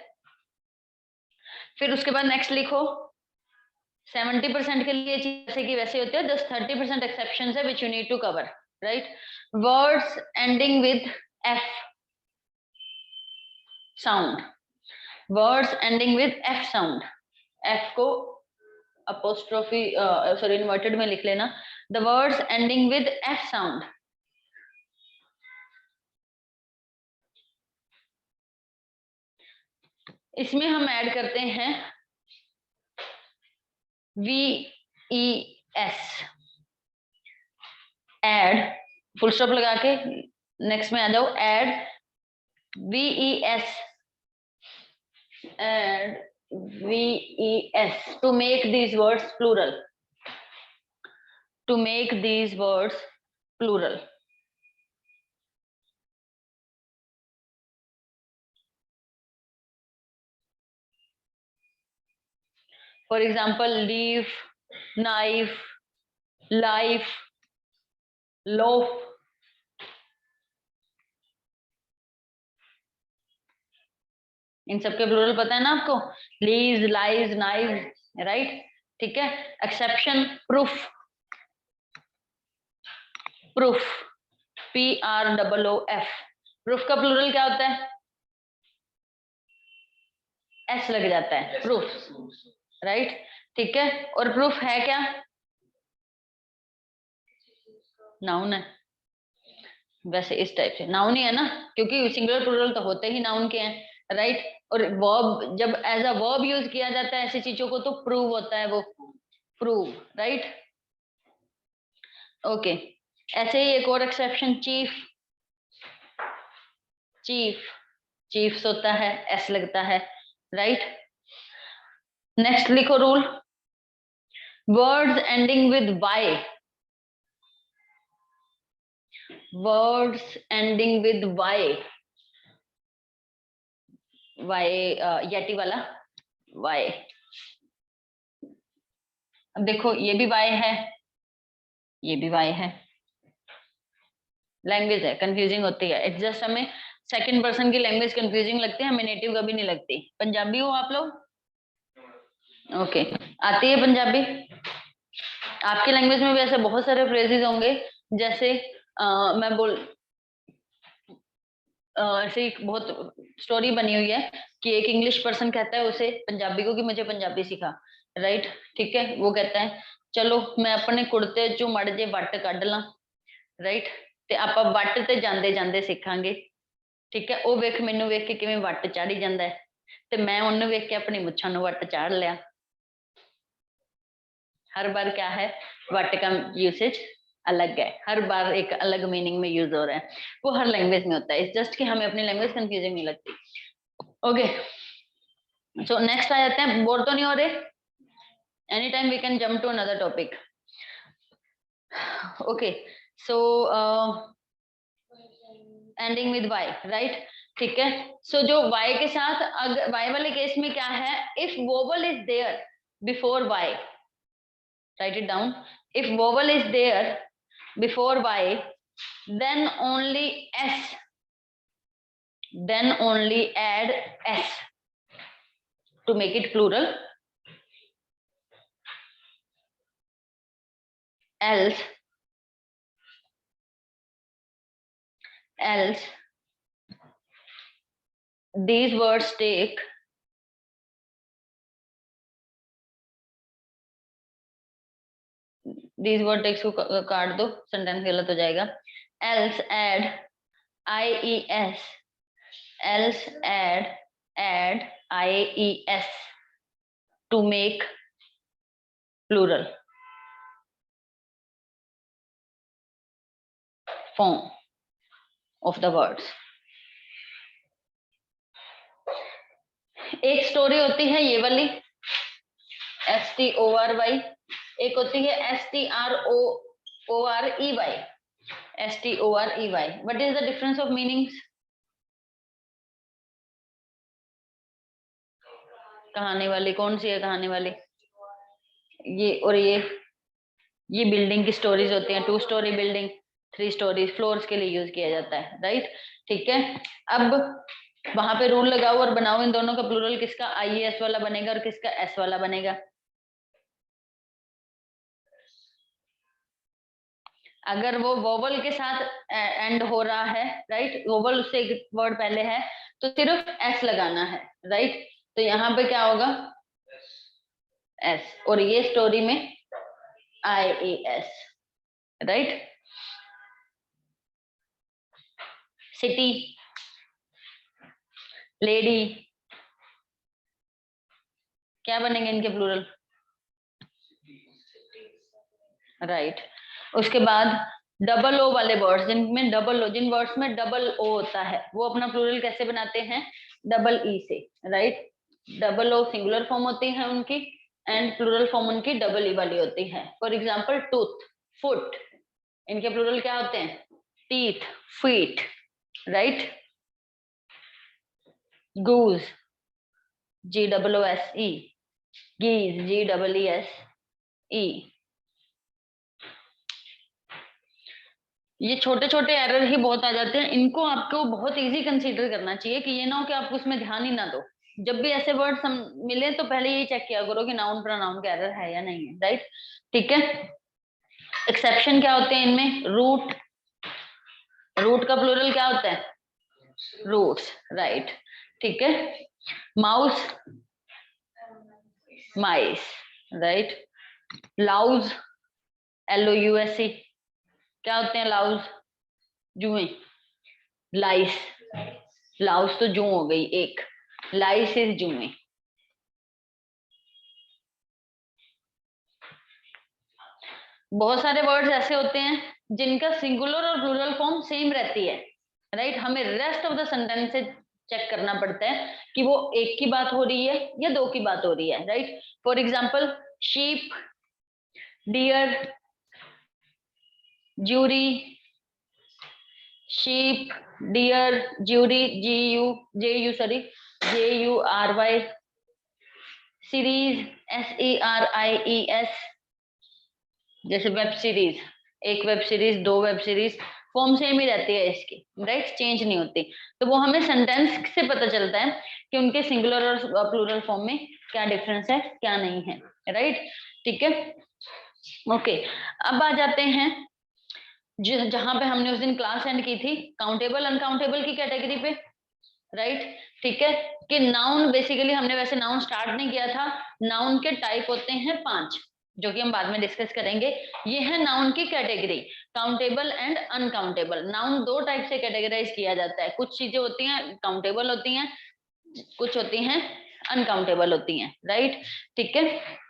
फिर उसके बाद नेक्स्ट लिखो 70% के लिए जैसे कि वैसे होते हैं, जस्ट 30% एक्सेप्शन है which you need to cover, right. Words ending with F sound, words ending with F sound, F को अपोस्ट्रोफी सॉरी इन्वर्टेड में लिख लेना, the words ending with F sound, इसमें हम ऐड करते हैं VES, एड, फुल स्टॉप लगा के नेक्स्ट में आ जाओ, add VES, add VES to make these words plural, to make these words plural. For example, leaf, knife, life, loaf. इन सबके प्लूरल पता है ना आपको, लीज, लाइज, नाइव, राइट, ठीक है। Exception, proof, proof, PROOF। Proof का प्लूरल क्या होता है? एस लग जाता है, प्रूफ, राइट, ठीक है। और प्रूफ है क्या? नाउन है, वैसे इस टाइप से नाउन ही है ना, क्योंकि सिंगुलर प्लूरल तो होते ही नाउन के हैं, राइट। और वर्ब जब एज अ वर्ब यूज किया जाता है ऐसी चीजों को तो प्रूव होता है वो, प्रूव, राइट, ओके। ऐसे ही एक और एक्सेप्शन, चीफ, चीफ, चीफ्स होता है, एस लगता है, राइट। नेक्स्ट लिखो rule, words ending with Y, words ending with Y, Y यटी वाला वाई। अब देखो ये भी वाई है, ये भी वाई है, लैंग्वेज है, कंफ्यूजिंग होती है, इट्स जस्ट हमें सेकंड पर्सन की लैंग्वेज कंफ्यूजिंग लगती है, हमें नेटिव कभी नहीं लगती। पंजाबी हो आप लोग? ओके, आती है पंजाबी? आपकी लैंग्वेज में भी ऐसे बहुत सारे फ्रेजेस होंगे, जैसे मैं बोल ऐसे एक बहुत स्टोरी बनी हुई है कि एक इंग्लिश पर्सन कहता है उसे पंजाबी को कि मुझे पंजाबी सिखा, राइट, ठीक है। वो कहता है चलो मैं अपने कुर्ते चो मड़ जे वट कढ ला, राइट, ते आपां वट ते जांदे जांदे सिखांगे, ठीक है। ਉਹ ਵੇਖ ਮੈਨੂੰ ਵੇਖ ਕੇ ਕਿਵੇਂ ਵੱਟ ਚਾੜੀ ਜਾਂਦਾ ਹੈ ਤੇ ਮੈਂ ਉਹਨੂੰ ਵੇਖ ਕੇ ਆਪਣੀ ਮੁੱਛਾਂ ਨੂੰ ਵੱਟ ਚਾੜ ਲਿਆ। हर बार क्या है, वट का यूसेज अलग है, हर बार एक अलग मीनिंग में यूज हो रहा है, वो हर लैंग्वेज में होता है, इट्स जस्ट कि हमें अपनी लैंग्वेज कंफ्यूजिंग नहीं लगती। ओके, सो नेक्स्ट आ जाते हैं, बोर तो नहीं हो रहे? Any time we can jump to another topic. Okay, so ending with Y, right, ठीक है। सो जो वाई के साथ, अगर वाई वाले केस में क्या है, if vowel is there before Y, write it down, if vowel is there before y, then only s, then only add s to make it plural, else these words take these word takes को काट दो, sentence गलत हो जाएगा। else add ies, else add ies to make plural form of the words। एक story होती है ये वाली STORY, एक होती है STROREY, STOREY। What is the difference of meanings? कहानी वाली कौन सी है? कहानी वाली ये, और ये बिल्डिंग की स्टोरीज होती हैं, 2 स्टोरी बिल्डिंग, 3 स्टोरी, फ्लोर्स के लिए यूज किया जाता है, राइट, ठीक है। अब वहां पे रूल लगाओ और बनाओ इन दोनों का प्लूरल किसका IES वाला बनेगा और किसका S वाला बनेगा। अगर वो वोवल के साथ एंड हो रहा है, राइट, वोवल उससे एक वर्ड पहले है तो सिर्फ S लगाना है, राइट, तो यहाँ पे क्या होगा S, और ये स्टोरी में IES, राइट। सिटी, लेडी, क्या बनेंगे इनके प्लूरल, राइट। उसके बाद डबल ओ वाले वर्ड्स, जिनमें डबल ओ, जिन वर्ड्स में डबल ओ होता है वो अपना प्लूरल कैसे बनाते हैं, डबल ई से, right. Double O singular form होती है उनकी एंड प्लूरल फॉर्म उनकी डबल ई वाली होती है। फॉर एग्जांपल टूथ, फुट, इनके प्लूरल क्या होते हैं, teeth, feet, right. Goose, GOOSE, geese, GEESE। ये छोटे छोटे एरर ही बहुत आ जाते हैं, इनको आपको बहुत इजी कंसीडर करना चाहिए कि ये ना हो कि आप उसमें ध्यान ही ना दो। जब भी ऐसे वर्ड मिले तो पहले यही चेक किया करो कि नाउन प्रोनाउन का एरर है या नहीं है, राइट, ठीक है। एक्सेप्शन क्या होते हैं इनमें, रूट, रूट का प्लूरल क्या होता है? Roots, right. ठीक है। Mouse, mice, right. Louse, LOUSE, क्या होते हैं लाउज? जुएं। लाइस, लाउस तो जू हो गई एक, लाइस इज जुएं। बहुत सारे वर्ड्स ऐसे होते हैं जिनका सिंगुलर और प्लूरल फॉर्म सेम रहती है, राइट। हमें रेस्ट ऑफ द सेंटेंस से चेक करना पड़ता है कि वो एक की बात हो रही है या दो की बात हो रही है, right. For example sheep, deer, jury, sheep, deer, jury, JURY, series, SERIES, जैसे वेब सीरीज, एक वेब सीरीज, दो वेब सीरीज, फॉर्म सेम ही रहती है इसकी, राइट, चेंज नहीं होती। तो वो हमें सेंटेंस से पता चलता है कि उनके सिंगुलर और प्लूरल फॉर्म में क्या डिफरेंस है, क्या नहीं है, राइट। ठीक है, ओके। अब आ जाते हैं जहां पे हमने उस दिन क्लास एंड की थी, काउंटेबल अनकाउंटेबल की कैटेगरी पे, राइट। ठीक है, कि नाउन बेसिकली हमने वैसे नाउन स्टार्ट नहीं किया था। नाउन के टाइप होते हैं 5, जो कि हम बाद में डिस्कस करेंगे। ये है नाउन की category, countable and uncountable. Noun 2 type से कैटेगराइज किया जाता है। कुछ चीजें होती हैं काउंटेबल होती हैं, कुछ होती हैं अनकाउंटेबल होती हैं, राइट। ठीक है,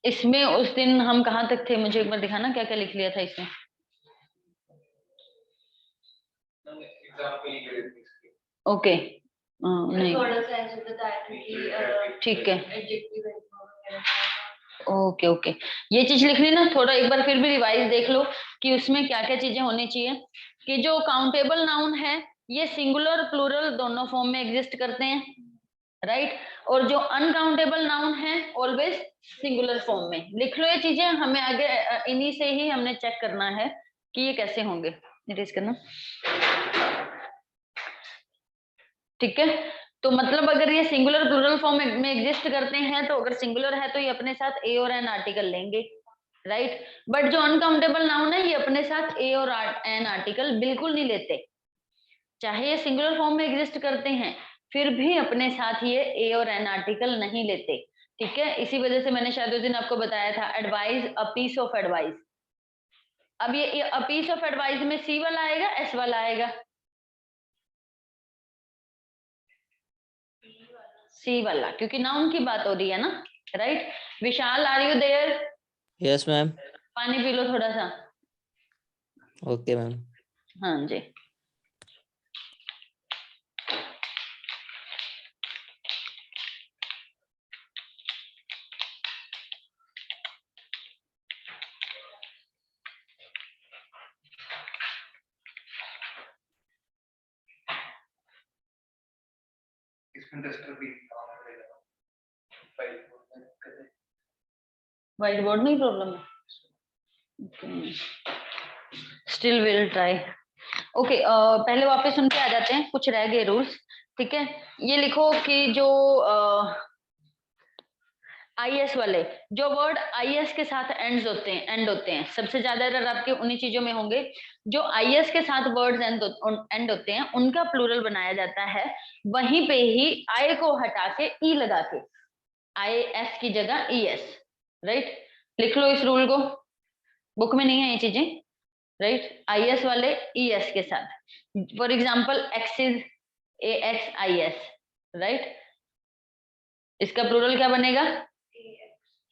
इसमें उस दिन हम कहाँ तक थे? मुझे एक बार दिखाना क्या क्या लिख लिया था इसमें। ओके, नहीं, ठीक है, ओके ओके, ये चीज लिख ली ना। थोड़ा एक बार फिर भी रिवाइज देख लो कि उसमें क्या क्या चीजें होनी चाहिए। कि जो काउंटेबल नाउन है ये सिंगुलर प्लूरल दोनों फॉर्म में एग्जिस्ट करते हैं, राइट। और जो अनकाउंटेबल नाउन है ऑलवेज सिंगुलर फॉर्म में। लिख लो ये चीजें, हमें आगे इन्हीं से ही हमने चेक करना है कि ये कैसे होंगे। नोटिस करना, ठीक है। तो मतलब अगर ये सिंगुलर प्लूरल फॉर्म में एग्जिस्ट करते हैं, तो अगर सिंगुलर है तो ये अपने साथ ए और एन आर्टिकल लेंगे, राइट। बट जो अनकाउंटेबल नाउन है ये अपने साथ ए और एन आर्टिकल बिल्कुल नहीं लेते। चाहे ये सिंगुलर फॉर्म में एग्जिस्ट करते हैं फिर भी अपने साथ ये ए और एन आर्टिकल नहीं लेते, ठीक है। इसी वजह से मैंने शायद उस दिन आपको बताया था, advice, a piece of advice. अब ये अ पीस ऑफ एडवाइस में सी वाला आएगा, एस वाला आएगा? सी वाला, क्योंकि नाउन की बात हो रही है ना, right. Vishal, are you there? Yes ma'am. पानी पी लो थोड़ा सा। Okay ma'am. हाँ जी। इसमें डस्टर भी व्हाइट बोर्ड में प्रॉब्लम है, स्टिल विल ट्राई। ओके, पहले वापस उनके आ जाते हैं, कुछ रह गए रूल्स, ठीक है। ये लिखो कि जो IS वाले, जो वर्ड IS के साथ एंड होते हैं, सबसे ज्यादा एरर आपके उन्हीं चीजों में होंगे। जो IS के साथ वर्ड्स एंड होते हैं उनका प्लूरल बनाया जाता है वहीं पे ही I को हटा के E लगा के, IS की जगह ES, राइट। लिख लो इस रूल को, बुक में नहीं है ये चीजें, राइट। IS वाले ES के साथ, for example axis, AXIS, right. इसका प्लूरल क्या बनेगा?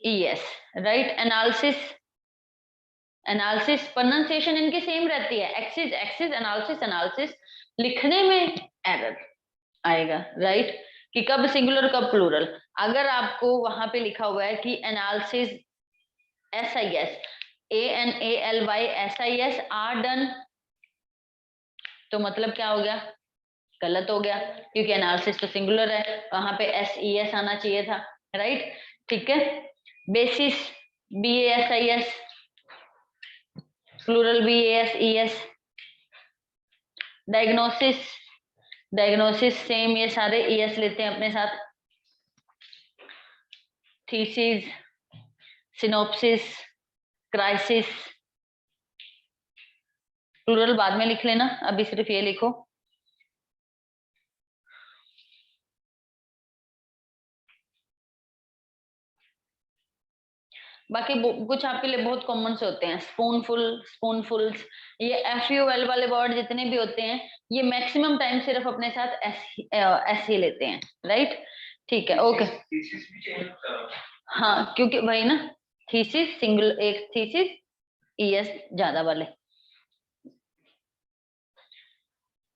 ES, right. Analysis, analysis, pronunciation इनकी सेम रहती है, एक्सिस एक्सिस, एनालिसिस एनालिसिस। लिखने में एरर आएगा, राइट, कि कब सिंगुलर कब प्लूरल। अगर आपको वहां पे लिखा हुआ है कि analysis SIS, ANALY SIS are done, तो मतलब क्या हो गया? गलत हो गया, क्योंकि एनालिसिस तो सिंगुलर है, वहां पे SES आना चाहिए था, राइट। ठीक है। Basis, BASIS, plural BASES। Diagnosis, diagnosis same, ये सारे ES लेते हैं अपने साथ। थीसिस, सिनोप्सिस, क्राइसिस, प्लूरल बाद में लिख लेना, अभी सिर्फ ये लिखो। बाकी कुछ आपके लिए बहुत कॉमन से होते हैं, स्पूनफुल, स्पूनफुल्स, ये FUL वाले वर्ड जितने भी होते हैं ये मैक्सिमम टाइम सिर्फ अपने साथ एस ही लेते हैं, राइट? ठीक है, ओके। थीसिस भी चेंज होता है? हाँ, क्योंकि वही ना, थीसिस सिंगल, एक थीसिस, ES ज्यादा वाले।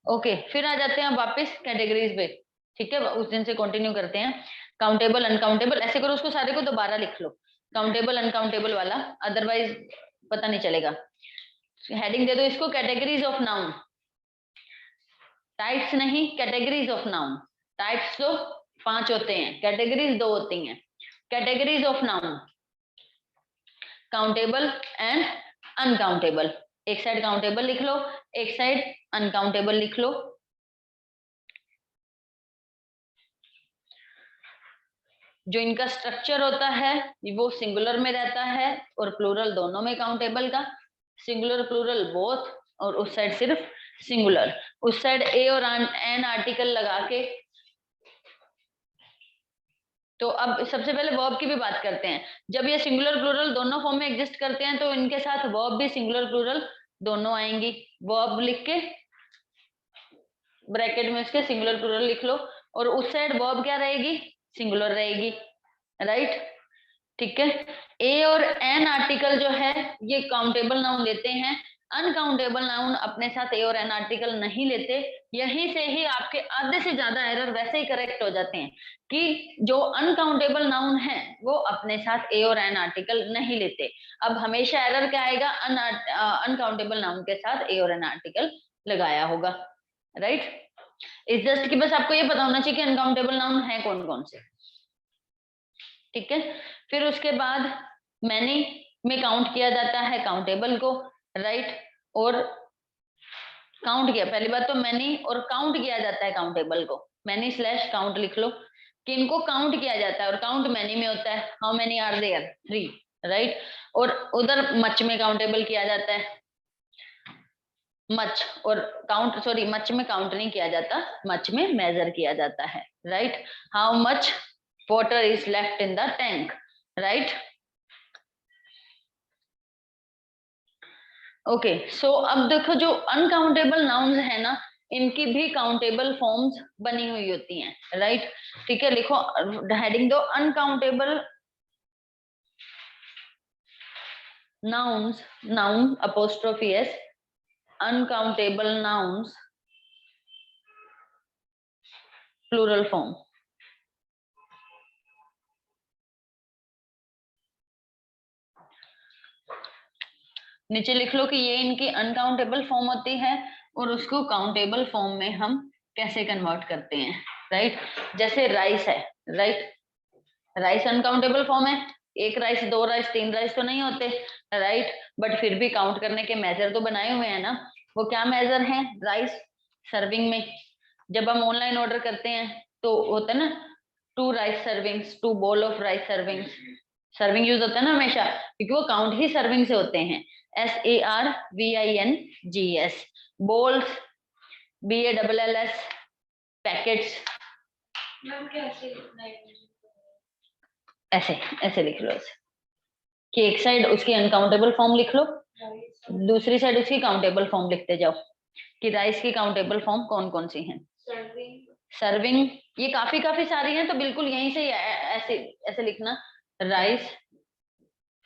ओके, फिर आ जाते हैं वापस कैटेगरीज पे, ठीक है? उस दिन से कंटिन्यू करते हैं। काउंटेबल, अनकाउंटेबल, ऐसे करो उसको सारे को दोबारा लिख लो, काउंटेबल अनकाउंटेबल वाला, अदरवाइज पता नहीं चलेगा। हेडिंग दे दो इसको, कैटेगरीज ऑफ नाउन। टाइप्स नहीं, कैटेगरीज ऑफ नाउन। टाइप्स तो 5 होते हैं, कैटेगरीज 2 होती हैं। Categories of noun, countable and uncountable. एक साइड काउंटेबल लिख लो, एक साइड अनकाउंटेबल लिख लो। जो इनका स्ट्रक्चर होता है वो सिंगुलर में रहता है और प्लूरल दोनों में काउंटेबल का, सिंगुलर प्लूरल बोथ, और उस साइड सिर्फ सिंगुलर। उस साइड ए और एन आर्टिकल लगा के। तो अब सबसे पहले वर्ब की भी बात करते हैं। जब ये सिंगुलर प्लूरल दोनों फॉर्म में एग्जिस्ट करते हैं तो इनके साथ वर्ब भी सिंगुलर प्लूरल दोनों आएंगी। वर्ब लिख के ब्रैकेट में उसके सिंगुलर प्लूरल लिख लो, और उस साइड वर्ब क्या रहेगी? सिंगुलर रहेगी, राइट? ठीक है। ए और एन आर्टिकल जो है ये काउंटेबल नाउन लेते हैं, अनकाउंटेबल नाउन अपने साथ ए और एन आर्टिकल नहीं लेते। यहीं से ही आपके आधे से ज्यादा एरर वैसे ही करेक्ट हो जाते हैं कि जो अनकाउंटेबल नाउन है वो अपने साथ ए और एन आर्टिकल नहीं लेते। अब हमेशा एरर क्या आएगा? अनकाउंटेबल नाउन के साथ ए और एन आर्टिकल लगाया होगा, राइट? इस जस्ट कि बस आपको ये पता होना चाहिए कि अनकाउंटेबल नाउन है कौन कौन से, ठीक है? फिर उसके बाद मैनी में काउंट किया जाता है काउंटेबल को, राइट? और काउंट किया, पहली बात तो मैनी और काउंट किया जाता है काउंटेबल को, मैनी स्लैश काउंट लिख लो कि इनको काउंट किया जाता है, और काउंट मैनी में होता है, how many are there, 3, right? और उधर मच में काउंटेबल किया जाता है, मच और काउंट, सॉरी मच में काउंट नहीं किया जाता, मच में मेजर किया जाता है, right? How much water is left in the tank, right? Okay, so अब देखो जो अनकाउंटेबल नाउन्स है ना, इनकी भी काउंटेबल फॉर्म्स बनी हुई होती हैं, राइट? ठीक है, लिखो हेडिंग दो, uncountable nouns, noun apostrophe S, uncountable nouns plural form. नीचे लिख लो कि ये इनकी अनकाउंटेबल फॉर्म होती है और उसको काउंटेबल फॉर्म में हम कैसे कन्वर्ट करते हैं, राइट? जैसे राइस है, राइट? राइस अनकाउंटेबल फॉर्म है, 1 राइस, 2 राइस, 3 राइस तो नहीं होते, राइट? बट फिर भी काउंट करने के मेजर तो बनाए हुए हैं ना। वो क्या मेजर है? राइस सर्विंग में जब हम ऑनलाइन ऑर्डर करते हैं तो होता है ना 2 rice servings, 2 bowl of rice servings, serving use होता है ना हमेशा, क्योंकि वो काउंट ही सर्विंग से होते हैं। SARVINGS, bowls BALLS, packets. ऐसे ऐसे लिख लो, ऐसे कि एक साइड उसकी अनकाउंटेबल फॉर्म लिख लो, दूसरी साइड उसकी काउंटेबल फॉर्म लिखते जाओ कि राइस की काउंटेबल फॉर्म कौन कौन सी हैं। सर्विंग ये काफी सारी हैं, तो बिल्कुल यहीं से ऐसे ऐसे लिखना, राइस,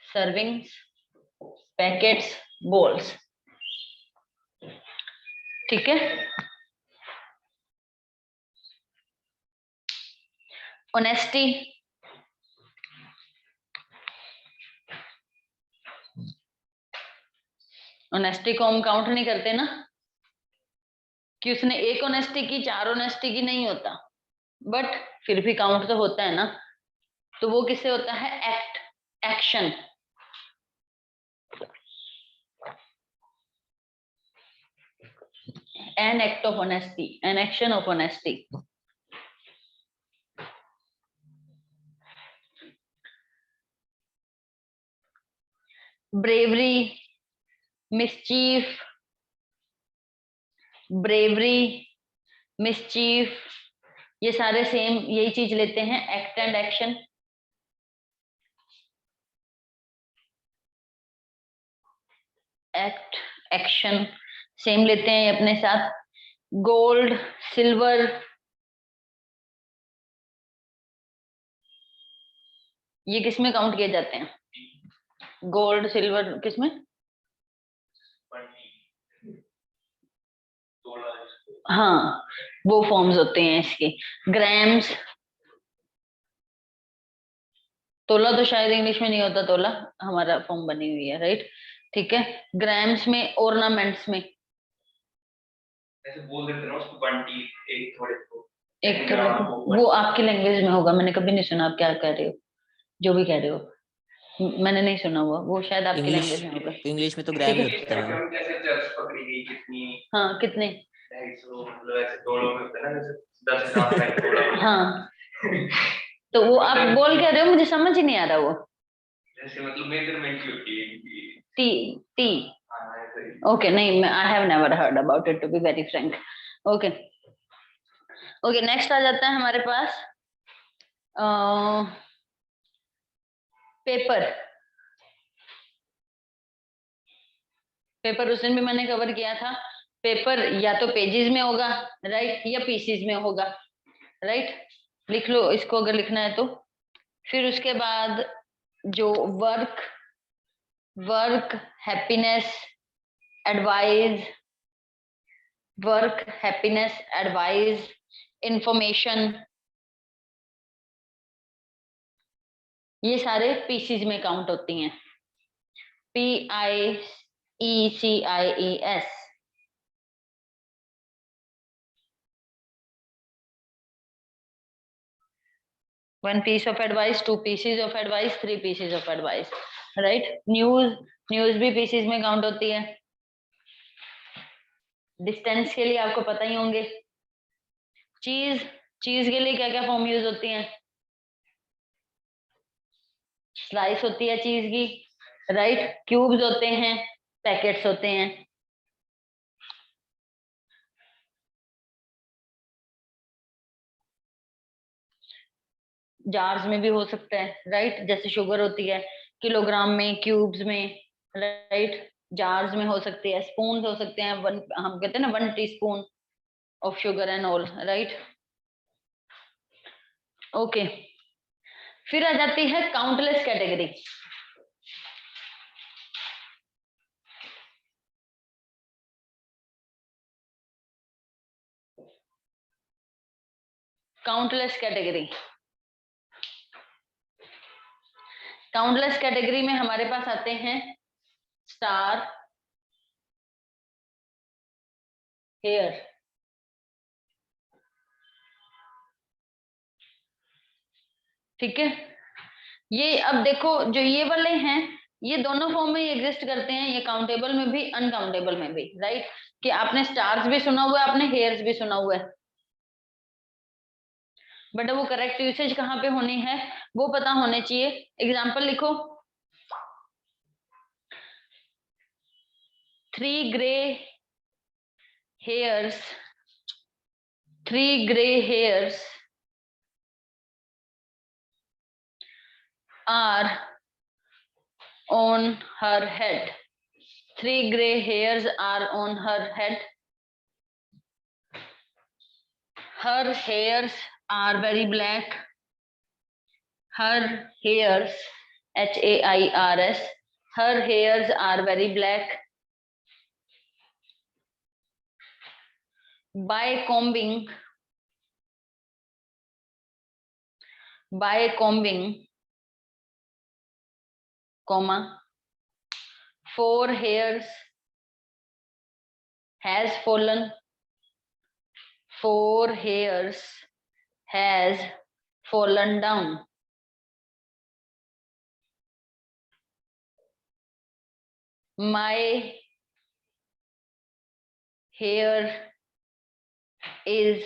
सर्विंग्स, पैकेट्स, बोल्स, ठीक है? ऑनेस्टी, ऑनेस्टी को हम काउंट नहीं करते ना, कि उसने 1 ऑनेस्टी की, 4 ऑनेस्टी की, नहीं होता, बट फिर भी काउंट तो होता है ना। तो वो किससे होता है? Act, action. An act of honesty, an action of honesty. Bravery, mischief, bravery, mischief, ये सारे सेम यही चीज लेते हैं, act and action. Act, action same लेते हैं अपने साथ। गोल्ड, सिल्वर, ये किसमें काउंट किए जाते हैं? गोल्ड सिल्वर किसमें? हाँ, वो फॉर्म्स होते हैं इसके। ग्राम्स, तोला तो शायद इंग्लिश में नहीं होता, तोला हमारा फॉर्म बनी हुई है, राइट? ठीक है। ग्राम्स में, ऑर्नामेंट्स में ऐसे बोल देते ना उसको, बंटी एक थोड़े को, एक तो वो आपकी लैंग्वेज में होगा, मैंने कभी नहीं सुना आप क्या कह रहे हो, जो भी कह रहे हो मैंने नहीं सुना हुआ, वो शायद आपकी इंग्लिश लैंग्वेज में होगा। इंग्लिश में तो ठीक ग्राम ही है। होता है मैम। हम जैसे चर्च पकड़ी गई कितनी, हाँ, कितने? 250, मतलब ऐसे तोड़ों में होता है ना, जैसे 10 ग्राम का एक तोड़ा। हाँ, तो वो आप बोल कह रहे हो, मुझे समझ ही नहीं आ रहा वो। जैसे मतलब मेजरमेंट की होती है इनकी। टी, टी, हाँ ऐसे ही। ओके। नहीं, I have never heard about it, to be very frank. Okay okay, next आ जाता है हमारे पास पेपर। पेपर उस दिन भी मैंने कवर किया था। पेपर या तो पेजेस में होगा, राइट, या पीसीज में होगा, राइट। लिख लो इसको अगर लिखना है तो। फिर उसके बाद जो work, work, happiness, advice, work, happiness, advice, information, ये सारे पीसीज में काउंट होती हैं। PIECIES। One piece of advice, two pieces of advice, three pieces of advice, right? News, news भी पीसीज में काउंट होती है। डिस्टेंस के लिए आपको पता ही होंगे। चीज, चीज के लिए क्या क्या फॉर्म यूज होती है? स्लाइस होती है चीज की, राइट। क्यूब्स होते हैं, पैकेट्स होते हैं। जार्स में भी हो सकता है, राइट। जैसे शुगर होती है किलोग्राम में, क्यूब्स में, राइट। जार्स में हो सकती है, स्पून हो सकते हैं, वन, हम कहते हैं ना 1 teaspoon of sugar and all, right. Okay, फिर आ जाती है countless category. Countless category, countless category में हमारे पास आते हैं स्टार, हेयर, ठीक है। ये अब देखो, जो ये वाले हैं, ये दोनों फॉर्म में एग्जिस्ट करते हैं, ये काउंटेबल में भी, अनकाउंटेबल में भी, राइट। कि आपने स्टार्स भी सुना हुआ है, आपने हेयर्स भी सुना हुआ है, बट वो करेक्ट यूसेज कहाँ पे होनी है वो पता होने चाहिए। एग्जाम्पल लिखो, 3 grey hairs, 3 grey hairs are on her head. 3 grey hairs are on her head. Her hairs are very black. Her hairs, HAIRS, her hairs are very black. By combing, comma, 4 hairs has fallen. 4 hairs has fallen down. My hair is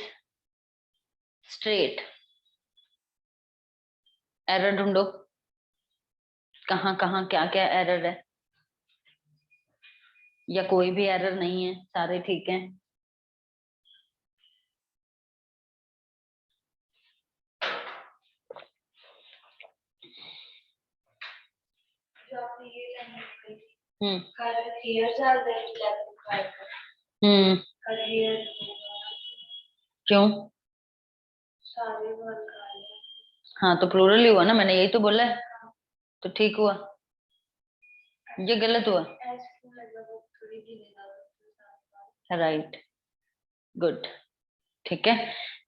straight. Error ढूंढो, कहाँ कहाँ क्या क्या error है, या कोई भी error नहीं है, सारे ठीक हैं। हम्म क्यों? हाँ तो प्लूरल ही हुआ ना, मैंने यही तो बोला है, तो ठीक हुआ। ये गलत हुआ, राइट, गुड, ठीक है।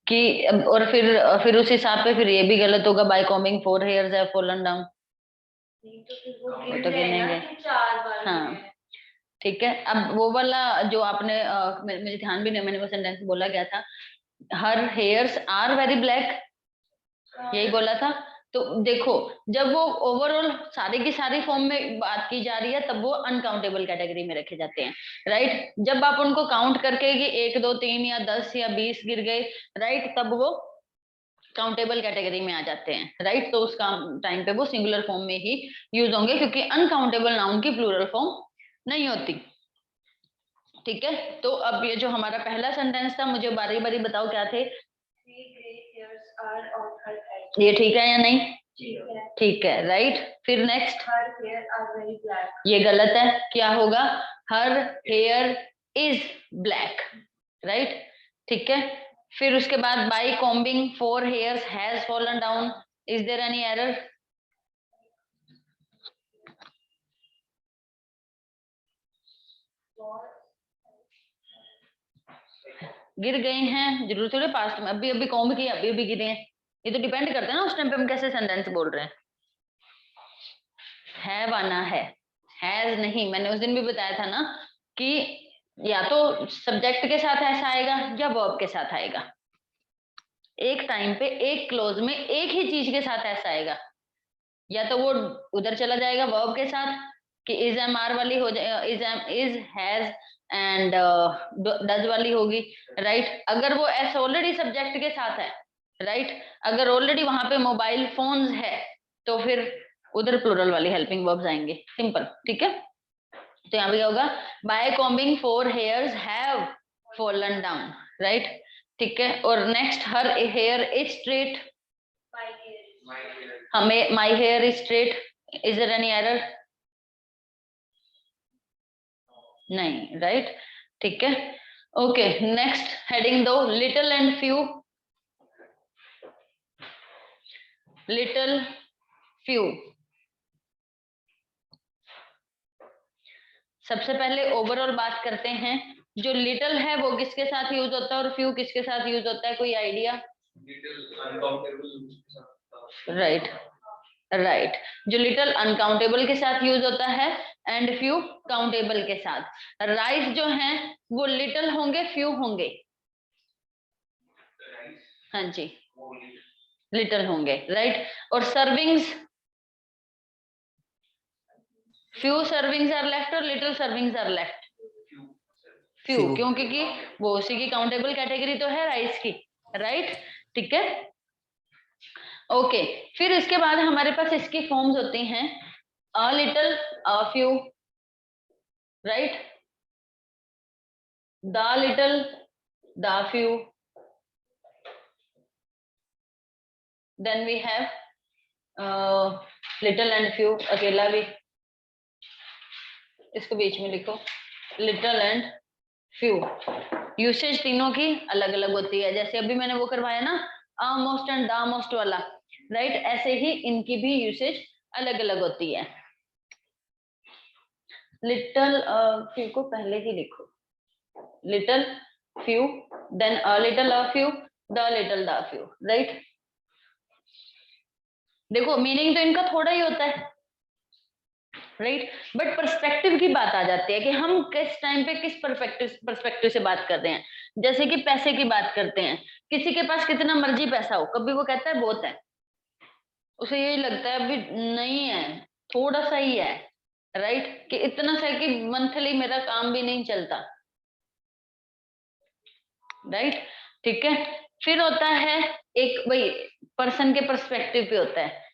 कि और फिर उस हिसाब पे फिर ये भी गलत होगा, by combing 4 hairs have fallen down, वो तो गिनेंगे। हाँ ठीक है। अब वो वाला जो आपने मुझे ध्यान भी नहीं, मैंने वो सेंटेंस बोला क्या था, हर हेयर्स आर वेरी ब्लैक, यही बोला था। तो देखो, जब वो ओवरऑल सारी की सारी फॉर्म में बात की जा रही है तब वो अनकाउंटेबल कैटेगरी में रखे जाते हैं, राइट। जब आप उनको काउंट करके कि 1 2 3 या 10 या 20 गिर गए, राइट, तब वो काउंटेबल कैटेगरी में आ जाते हैं, राइट। तो उस टाइम पे वो सिंगुलर फॉर्म में ही यूज होंगे, क्योंकि अनकाउंटेबल नाउन की प्लूरल फॉर्म नहीं होती, ठीक है। तो अब ये जो हमारा पहला सेंटेंस था, मुझे बारी बारी बताओ क्या थे, ये ठीक है या नहीं? ठीक है, राइट। फिर नेक्स्ट, ये गलत है, क्या होगा, her hair is black, right, ठीक है। फिर उसके बाद by combing 4 hairs has fallen down, is there any error? गिर गए हैं, जरूर थोड़े पास्ट में, अभी अभी कॉम्ब किया, अभी अभी गिरे हैं, ये तो डिपेंड करता है ना उस टाइम पे हम कैसे सेंटेंस बोल रहे हैं। हैव आना हैज नहीं। मैंने उस दिन भी बताया था ना कि या तो सब्जेक्ट के साथ ऐसा आएगा या वर्ब के साथ आएगा, एक टाइम पे एक क्लोज में एक ही चीज के साथ ऐसा आएगा, या तो वो उधर चला जाएगा वर्ब के साथ कि इज एम आर वाली हो जाए, इज हैज एंड डज वाली होगी, राइट। अगर वो एस ऑलरेडी सब्जेक्ट के साथ है, राइट, अगर ऑलरेडी वहां पे मोबाइल फोन्स है तो फिर उधर प्लूरल वाली हेल्पिंग वर्ब्स आएंगे, सिंपल, ठीक है। तो यहाँ पे क्या होगा, by combing 4 hairs have fallen down, right, ठीक है। और next, her hair is straight, हमें my hair is straight, is there any error? नहीं, राइट, ठीक है। ओके, नेक्स्ट हेडिंग दो, little and few, little few. सबसे पहले ओवरऑल बात करते हैं, जो लिटिल है वो किसके साथ यूज होता है और फ्यू किसके साथ यूज होता है, कोई आइडिया? राइट, राइट, जो लिटिल अनकाउंटेबल के साथ यूज होता है एंड फ्यू काउंटेबल के साथ। राइस जो हैं वो लिटिल होंगे, फ्यू होंगे? हाँ जी, लिटिल होंगे, राइट। और servings, few servings are left और little servings are left? Few, क्योंकि वो उसी की काउंटेबल कैटेगरी तो है राइस की, राइट, ठीक है। ओके, फिर इसके बाद हमारे पास इसकी फॉर्म्स होती हैं, a little, a few, right, the little, the few, then we have little and few, अकेला भी, इसको बीच में लिखो, लिटिल एंड फ्यू। यूसेज तीनों की अलग अलग होती है, जैसे अभी मैंने वो करवाया ना a most and the most वाला, राइट, ऐसे ही इनकी भी यूसेज अलग अलग होती है। लिटिल फ्यू को पहले ही लिखो, little few, then a little a few, the little the few, right. देखो मीनिंग तो इनका थोड़ा ही होता है, राइट, बट पर्सपेक्टिव की बात आ जाती है कि हम किस टाइम पे किस पर्सपेक्टिव से बात करते हैं। जैसे कि पैसे की बात करते हैं, किसी के पास कितना मर्जी पैसा हो, कभी वो कहता है बहुत है, उसे यही लगता है अभी नहीं है, थोड़ा सा ही है, राइट, कि इतना सा कि मंथली मेरा काम भी नहीं चलता, राइट, ठीक है। फिर होता है एक, भाई पर्सन के पर्सपेक्टिव पे होता है,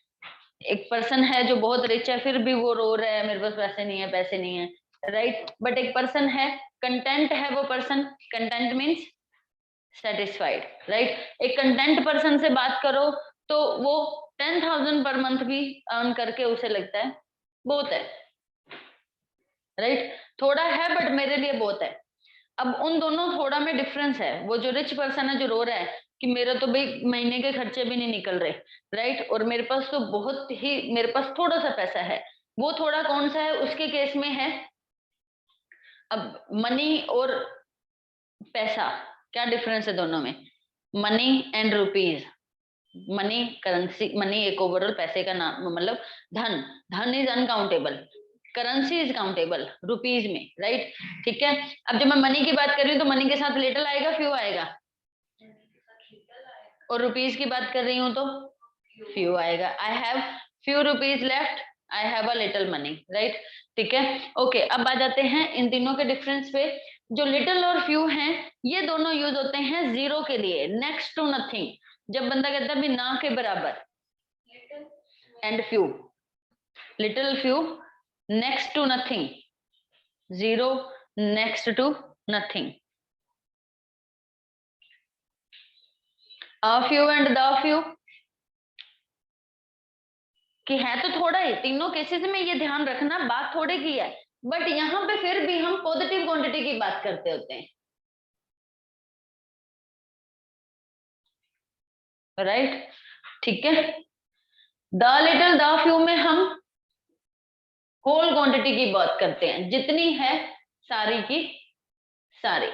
एक पर्सन है जो बहुत रिच है फिर भी वो रो रहा है मेरे पास पैसे नहीं है, पैसे नहीं है, राइट। बट एक पर्सन है कंटेंट है, वो person, content means satisfied, right. एक कंटेंट पर्सन से बात करो तो वो 10,000 पर मंथ भी अर्न करके उसे लगता है बहुत है, राइट, थोड़ा है बट मेरे लिए बहुत है। अब उन दोनों थोड़ा में डिफरेंस है। वो जो रिच पर्सन है जो रो रहा है कि मेरा तो भाई महीने के खर्चे भी नहीं निकल रहे, राइट, और मेरे पास तो बहुत ही, मेरे पास थोड़ा सा पैसा है, वो थोड़ा कौन सा है उसके केस में है। अब मनी और पैसा, क्या डिफरेंस है दोनों में? Money and rupees. Money currency, money एक ओवरऑल पैसे का नाम, मतलब धन, धन is uncountable, currency is countable rupees में, राइट। ठीक है, अब जब मैं मनी की बात कर रही हूँ तो मनी के साथ लिटिल आएगा, फ्यू आएगा, और रुपीज की बात कर रही हूँ तो फ्यू आएगा। I have few rupees left, I have a little money, right. ठीक है, ओके, अब आ जाते हैं इन तीनों के डिफरेंस पे। जो लिटिल और फ्यू हैं ये दोनों यूज होते हैं जीरो के लिए, नेक्स्ट टू नथिंग, जब बंदा कहता है भी ना के बराबर। And few, little few next to nothing, zero next to nothing. A few and the few कि है तो थोड़ा ही, तीनों केसेस में ये ध्यान रखना बात थोड़े की है, बट यहाँ पे फिर भी हम पॉजिटिव क्वांटिटी की बात करते होते हैं, राइट। ठीक है, द लिटिल द फ्यू में हम होल क्वांटिटी की बात करते हैं, जितनी है सारी की सारी,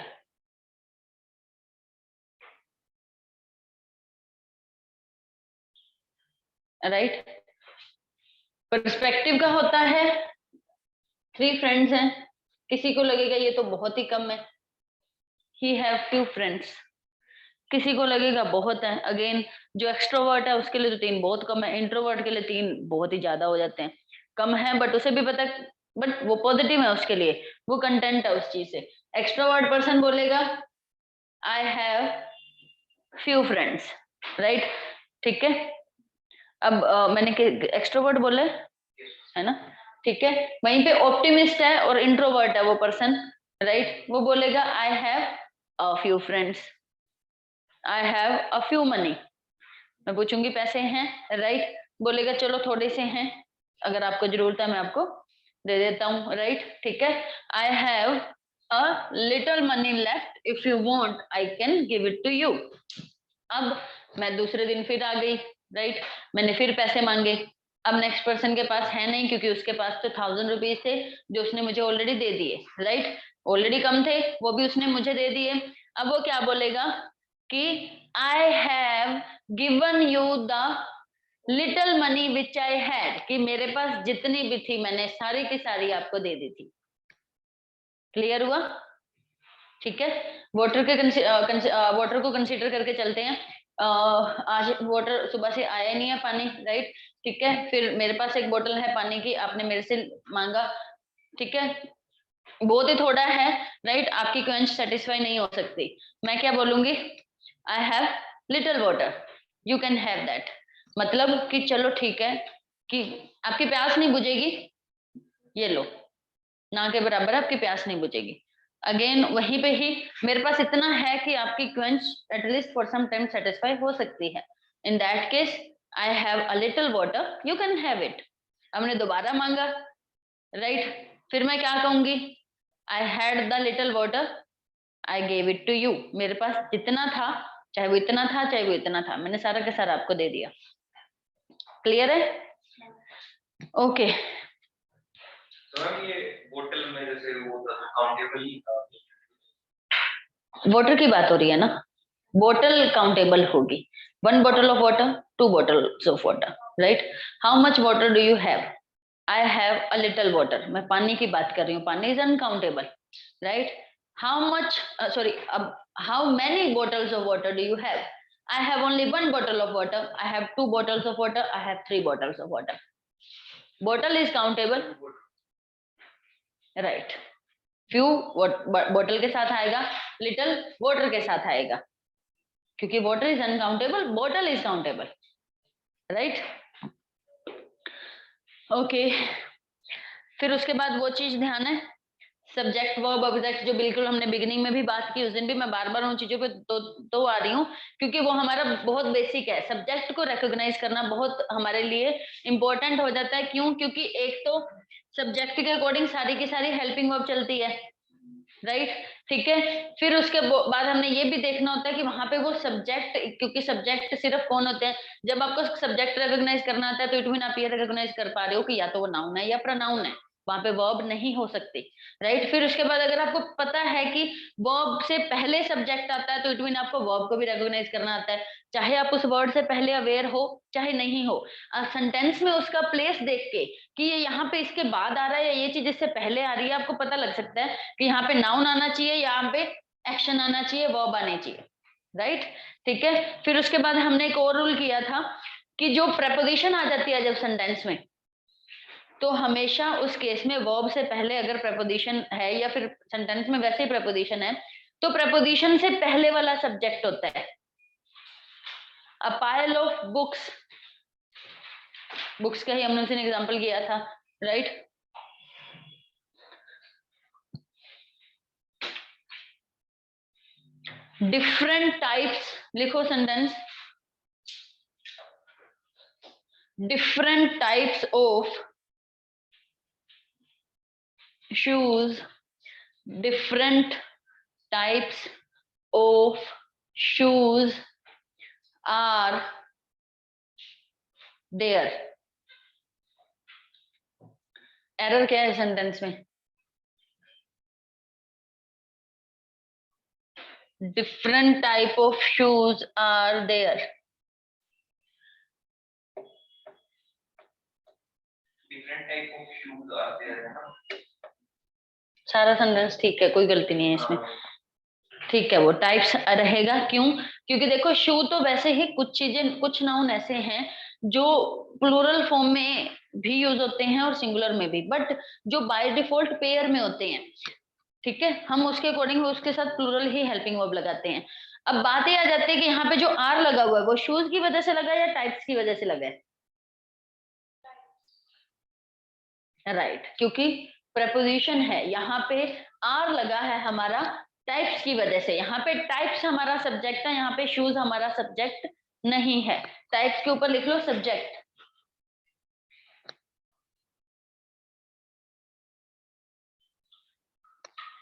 राइट। पर्सपेक्टिव का होता है 3 फ्रेंड्स हैं, किसी को लगेगा ये तो बहुत ही कम है, ही हैव फ्यू फ्रेंड्स, किसी को लगेगा बहुत है। अगेन जो एक्सट्रोवर्ट है उसके लिए तो 3 बहुत कम है, इंट्रोवर्ट के लिए 3 बहुत ही ज्यादा हो जाते हैं। कम है बट उसे भी पता, बट वो पॉजिटिव है उसके लिए, वो कंटेंट है उस चीज से। एक्सट्रोवर्ट पर्सन बोलेगा I have few friends, right. ठीक है, अब मैंने एक्सट्रोवर्ट बोले है ना, ठीक है। वहीं पे ऑप्टिमिस्ट है और इंट्रोवर्ट है वो पर्सन, राइट, वो बोलेगा आई have a few friends, I have a few money. मैं पूछूंगी पैसे हैं, राइट, बोलेगा चलो थोड़े से हैं, अगर आपको जरूरत है मैं आपको दे देता हूँ, राइट। ठीक है, I have a little money left, if you want I can give it to you. अब मैं दूसरे दिन फिर आ गई, राइट, मैंने फिर पैसे मांगे। अब नेक्स्ट पर्सन के पास है नहीं, क्योंकि उसके पास तो 1000 रुपीज थे जो उसने मुझे ऑलरेडी दे दिए, राइट, ऑलरेडी कम थे वो भी उसने मुझे दे दिए। अब वो क्या बोलेगा कि I have given you the little money which I had, कि मेरे पास जितनी भी थी मैंने सारी की सारी आपको दे दी थी। क्लियर हुआ? ठीक है, वाटर को कंसीडर करके चलते हैं। आज वाटर सुबह से आया नहीं है पानी, राइट। ठीक है, फिर मेरे पास एक बोतल है पानी की, आपने मेरे से मांगा, ठीक है, बहुत ही थोड़ा है, राइट, आपकी क्वेंच सेटिस्फाई नहीं हो सकती। मैं क्या बोलूंगी, I have little water, you can have that, मतलब कि चलो ठीक है कि आपकी प्यास नहीं बुझेगी, ये लो, ना के बराबर आपकी प्यास नहीं बुझेगी। अगेन वहीं पे ही मेरे पास इतना है कि आपकी quench at least for some time satisfy हो सकती है। In that case I have a little water, you can have it. हमने दोबारा मांगा, राइट, फिर मैं क्या कहूंगी, I had the little water, I gave it to you. मेरे पास जितना था, चाहे वो इतना था चाहे वो इतना था, मैंने सारा का सारा आपको दे दिया। क्लियर है? ओके, तो मैम ये बोतल में जैसे वो काउंटेबल ही था, वाटर की बात हो रही है ना, बोतल काउंटेबल होगी। 1 bottle of water, 2 bottles of water, right? How much water do you have? I have a little water. मैं पानी की बात कर रही हूँ, पानी is uncountable, right? How much, sorry, how many bottles of water do you have? I have only 1 bottle of water, I have 2 bottles of water, I have 3 bottles of water. Bottle is countable, right? Few bottle के साथ आएगा, little water के साथ आएगा, क्योंकि water is uncountable, bottle is countable, right. Okay, फिर उसके बाद वो चीज ध्यान है, सब्जेक्ट वर्ब ऑब्जेक्ट, जो बिल्कुल हमने बिगिनिंग में भी बात की, उस दिन भी मैं बार बार उन चीजों पे तो आ रही हूँ, क्योंकि वो हमारा बहुत बेसिक है। सब्जेक्ट को रिकॉग्नाइज करना बहुत हमारे लिए इंपॉर्टेंट हो जाता है। क्यों? क्योंकि एक तो सब्जेक्ट के अकॉर्डिंग सारी की सारी हेल्पिंग वर्ब चलती है, राइट, ठीक है। फिर उसके बाद हमने ये भी देखना होता है कि वहां पे वो सब्जेक्ट, क्योंकि सब्जेक्ट सिर्फ कौन होते हैं, जब आपको सब्जेक्ट रिकॉग्नाइज करना आता है तो इट मीन आप ये रिकॉग्नाइज कर पा रहे हो कि या तो वो नाउन है या प्रोनाउन है, वहां पे वर्ब नहीं हो सकती, राइट। फिर उसके बाद अगर आपको पता है कि वर्ब से पहले सब्जेक्ट आता है तो इट मीन आपको वर्ब को भी रिकॉग्नाइज करना आता है, चाहे आप उस वर्ड से पहले अवेयर हो चाहे नहीं हो। सेंटेंस में उसका प्लेस देख के कि ये यहाँ पे इसके बाद आ रहा है या ये चीज इससे पहले आ रही है, आपको पता लग सकता है कि यहाँ पे नाउन आना चाहिए, यहाँ पे एक्शन आना चाहिए, वर्ब आने चाहिए, राइट, ठीक है। फिर उसके बाद हमने एक और रूल किया था कि जो प्रेपोजिशन आ जाती है जब सेंटेंस में, तो हमेशा उस केस में वर्ब से पहले अगर प्रेपोजिशन है या फिर सेंटेंस में वैसे ही प्रेपोजिशन है तो प्रेपोजिशन से पहले वाला सब्जेक्ट होता है। A pile of books, books का ही हमने उसे एग्जांपल किया था, राइट। डिफरेंट टाइप्स, लिखो sentence, different types of shoes, different types of shoes are there। Error क्या है सेंटेंस में? different type of shoes are there। different type of shoes are there है ना, सारा सेंटेंस ठीक है, कोई गलती नहीं है इसमें, ठीक है। वो टाइप्स रहेगा, क्यों? क्योंकि देखो शू तो वैसे ही कुछ चीजें, कुछ नाउन ऐसे हैं जो प्लूरल फॉर्म में भी यूज होते हैं और सिंगुलर में भी, बट जो बाय डिफॉल्ट पेयर में होते हैं, ठीक है, हम उसके अकॉर्डिंग उसके साथ प्लूरल ही हेल्पिंग वर्ब लगाते हैं। अब बात ये आ जाती है कि यहाँ पे जो आर लगा हुआ है वो शूज की वजह से लगा है या टाइप्स की वजह से लगा है? राइट, क्योंकि प्रपोजिशन है, यहाँ पे आर लगा है हमारा टाइप्स की वजह से। यहाँ पे टाइप्स हमारा सब्जेक्ट है, यहाँ पे शूज हमारा सब्जेक्ट नहीं है। टाइप्स के ऊपर लिख लो सब्जेक्ट।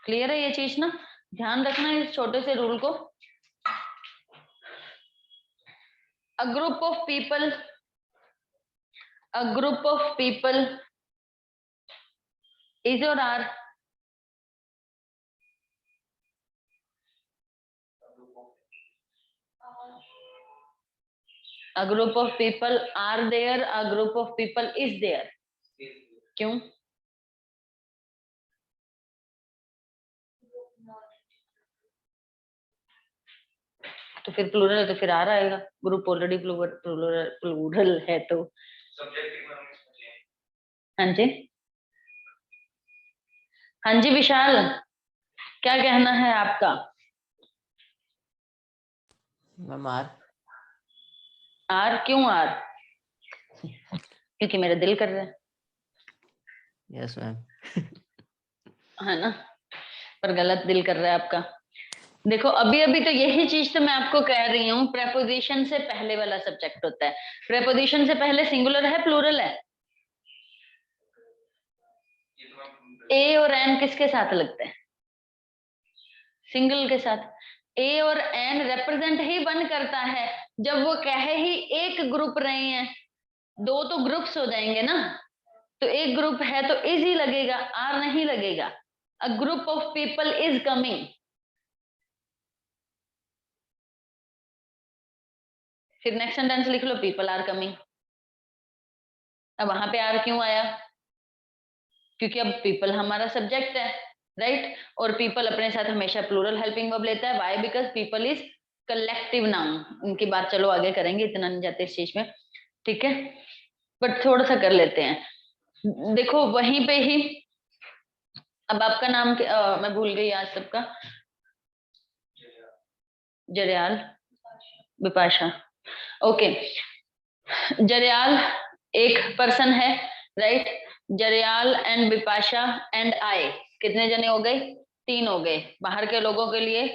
क्लियर है ये चीज ना? ध्यान रखना इस छोटे से रूल को। A group of people, a group of people is और are? A group of people are there, a group of people is there। क्यों? तो फिर प्लूरल है तो फिर आ आएगा, ग्रुप ऑलरेडी प्लूरल है तो। हाँ जी, हाँ जी विशाल, क्या कहना है आपका? Ma'am R. आर क्यों आर? क्योंकि मेरा दिल कर रहा है। Yes ma'am. है ना, पर गलत दिल कर रहा है आपका। देखो अभी अभी तो यही चीज तो मैं आपको कह रही हूँ, प्रेपोजिशन से पहले वाला सब्जेक्ट होता है। प्रेपोजिशन से पहले सिंगुलर है प्लूरल है? ए और एन किसके साथ लगते हैं? सिंगल के साथ। ए और एन रिप्रेजेंट ही वन करता है जब वो कहे ही एक ग्रुप रहे हैं, दो तो ग्रुप्स हो जाएंगे ना, तो एक ग्रुप है तो इज ही लगेगा, आर नहीं लगेगा। A group of people is coming. फिर नेक्स्ट सेंटेंस लिख लो, पीपल आर कमिंग। अब वहां पे आर क्यों आया? क्योंकि अब पीपल हमारा सब्जेक्ट है, राइट, और पीपल अपने साथ हमेशा प्लूरल हेल्पिंग वर्ब लेता है। Why? Because people is collective noun. उनकी बात चलो आगे करेंगे, इतना नहीं जाते इस चीज में, ठीक है, बट थोड़ा सा कर लेते हैं। देखो वहीं पे ही, अब आपका नाम मैं भूल गई आज सबका। जरयाल, विपाशा, ओके। जरयाल एक पर्सन है, right. Jaryal and Vipasha and I, कितने जने हो गए? 3 हो गए। बाहर के लोगों के लिए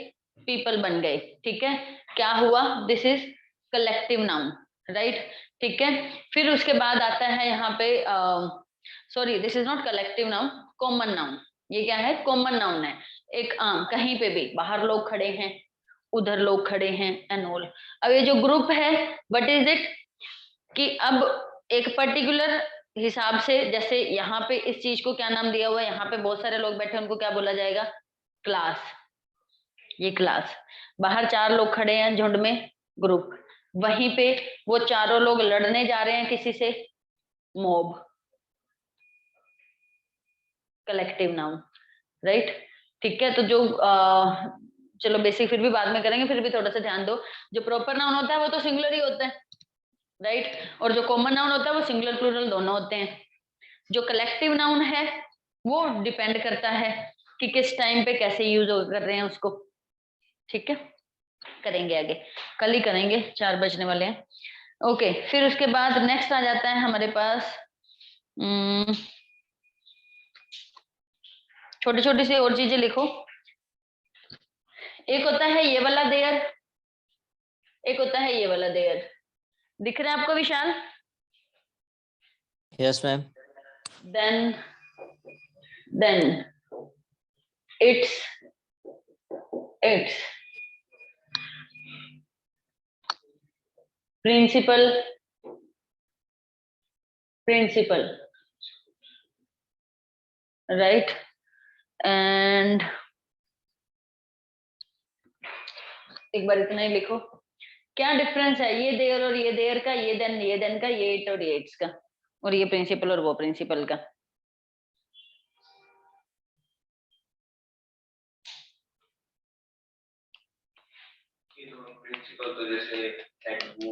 पीपल बन गए, ठीक है। क्या हुआ? This is collective noun, right, ठीक है। फिर उसके बाद आता है यहाँ पे sorry, this is not collective noun, common noun. ये क्या है? कॉमन नाउन है। एक आम, कहीं पे भी, बाहर लोग खड़े हैं, उधर लोग खड़े हैं, एंड ऑल। अब ये जो ग्रुप है, व्हाट इज इट? कि अब एक पर्टिकुलर हिसाब से, जैसे यहाँ पे इस चीज को क्या नाम दिया हुआ है, यहाँ पे बहुत सारे लोग बैठे, उनको क्या बोला जाएगा? क्लास। ये क्लास। बाहर 4 लोग खड़े हैं झुंड में, ग्रुप। वहीं पे वो चारों लोग लड़ने जा रहे हैं किसी से, मॉब। Collective noun, right? ठीक है। तो जो चलो बेसिक फिर भी बाद में करेंगे, फिर भी थोड़ा सा ध्यान दो। जो प्रॉपर नाउन होता है वो तो सिंगुलर ही होता है, राइट? और जो कॉमन नाउन होता है वो सिंगुलर प्लूरल दोनों होते हैं। जो कलेक्टिव नाउन है वो डिपेंड करता है कि किस टाइम पे कैसे यूज कर रहे हैं उसको। ठीक है, करेंगे आगे, कल ही करेंगे, 4 बजने वाले हैं। ओके, फिर उसके बाद नेक्स्ट आ जाता है हमारे पास छोटी छोटी सी और चीजें लिखो। एक होता है ये वाला देयर, एक होता है ये वाला देयर। दिख रहा है आपको Vishal? Yes ma'am. then it's principal, right? and एक बार इतना ही लिखो। क्या डिफरेंस है ये देयर और ये देयर का, ये देन का, ये इट और ये इट्स का, और ये प्रिंसिपल और वो प्रिंसिपल का? प्रिंसिपल तो जैसे हेड, वो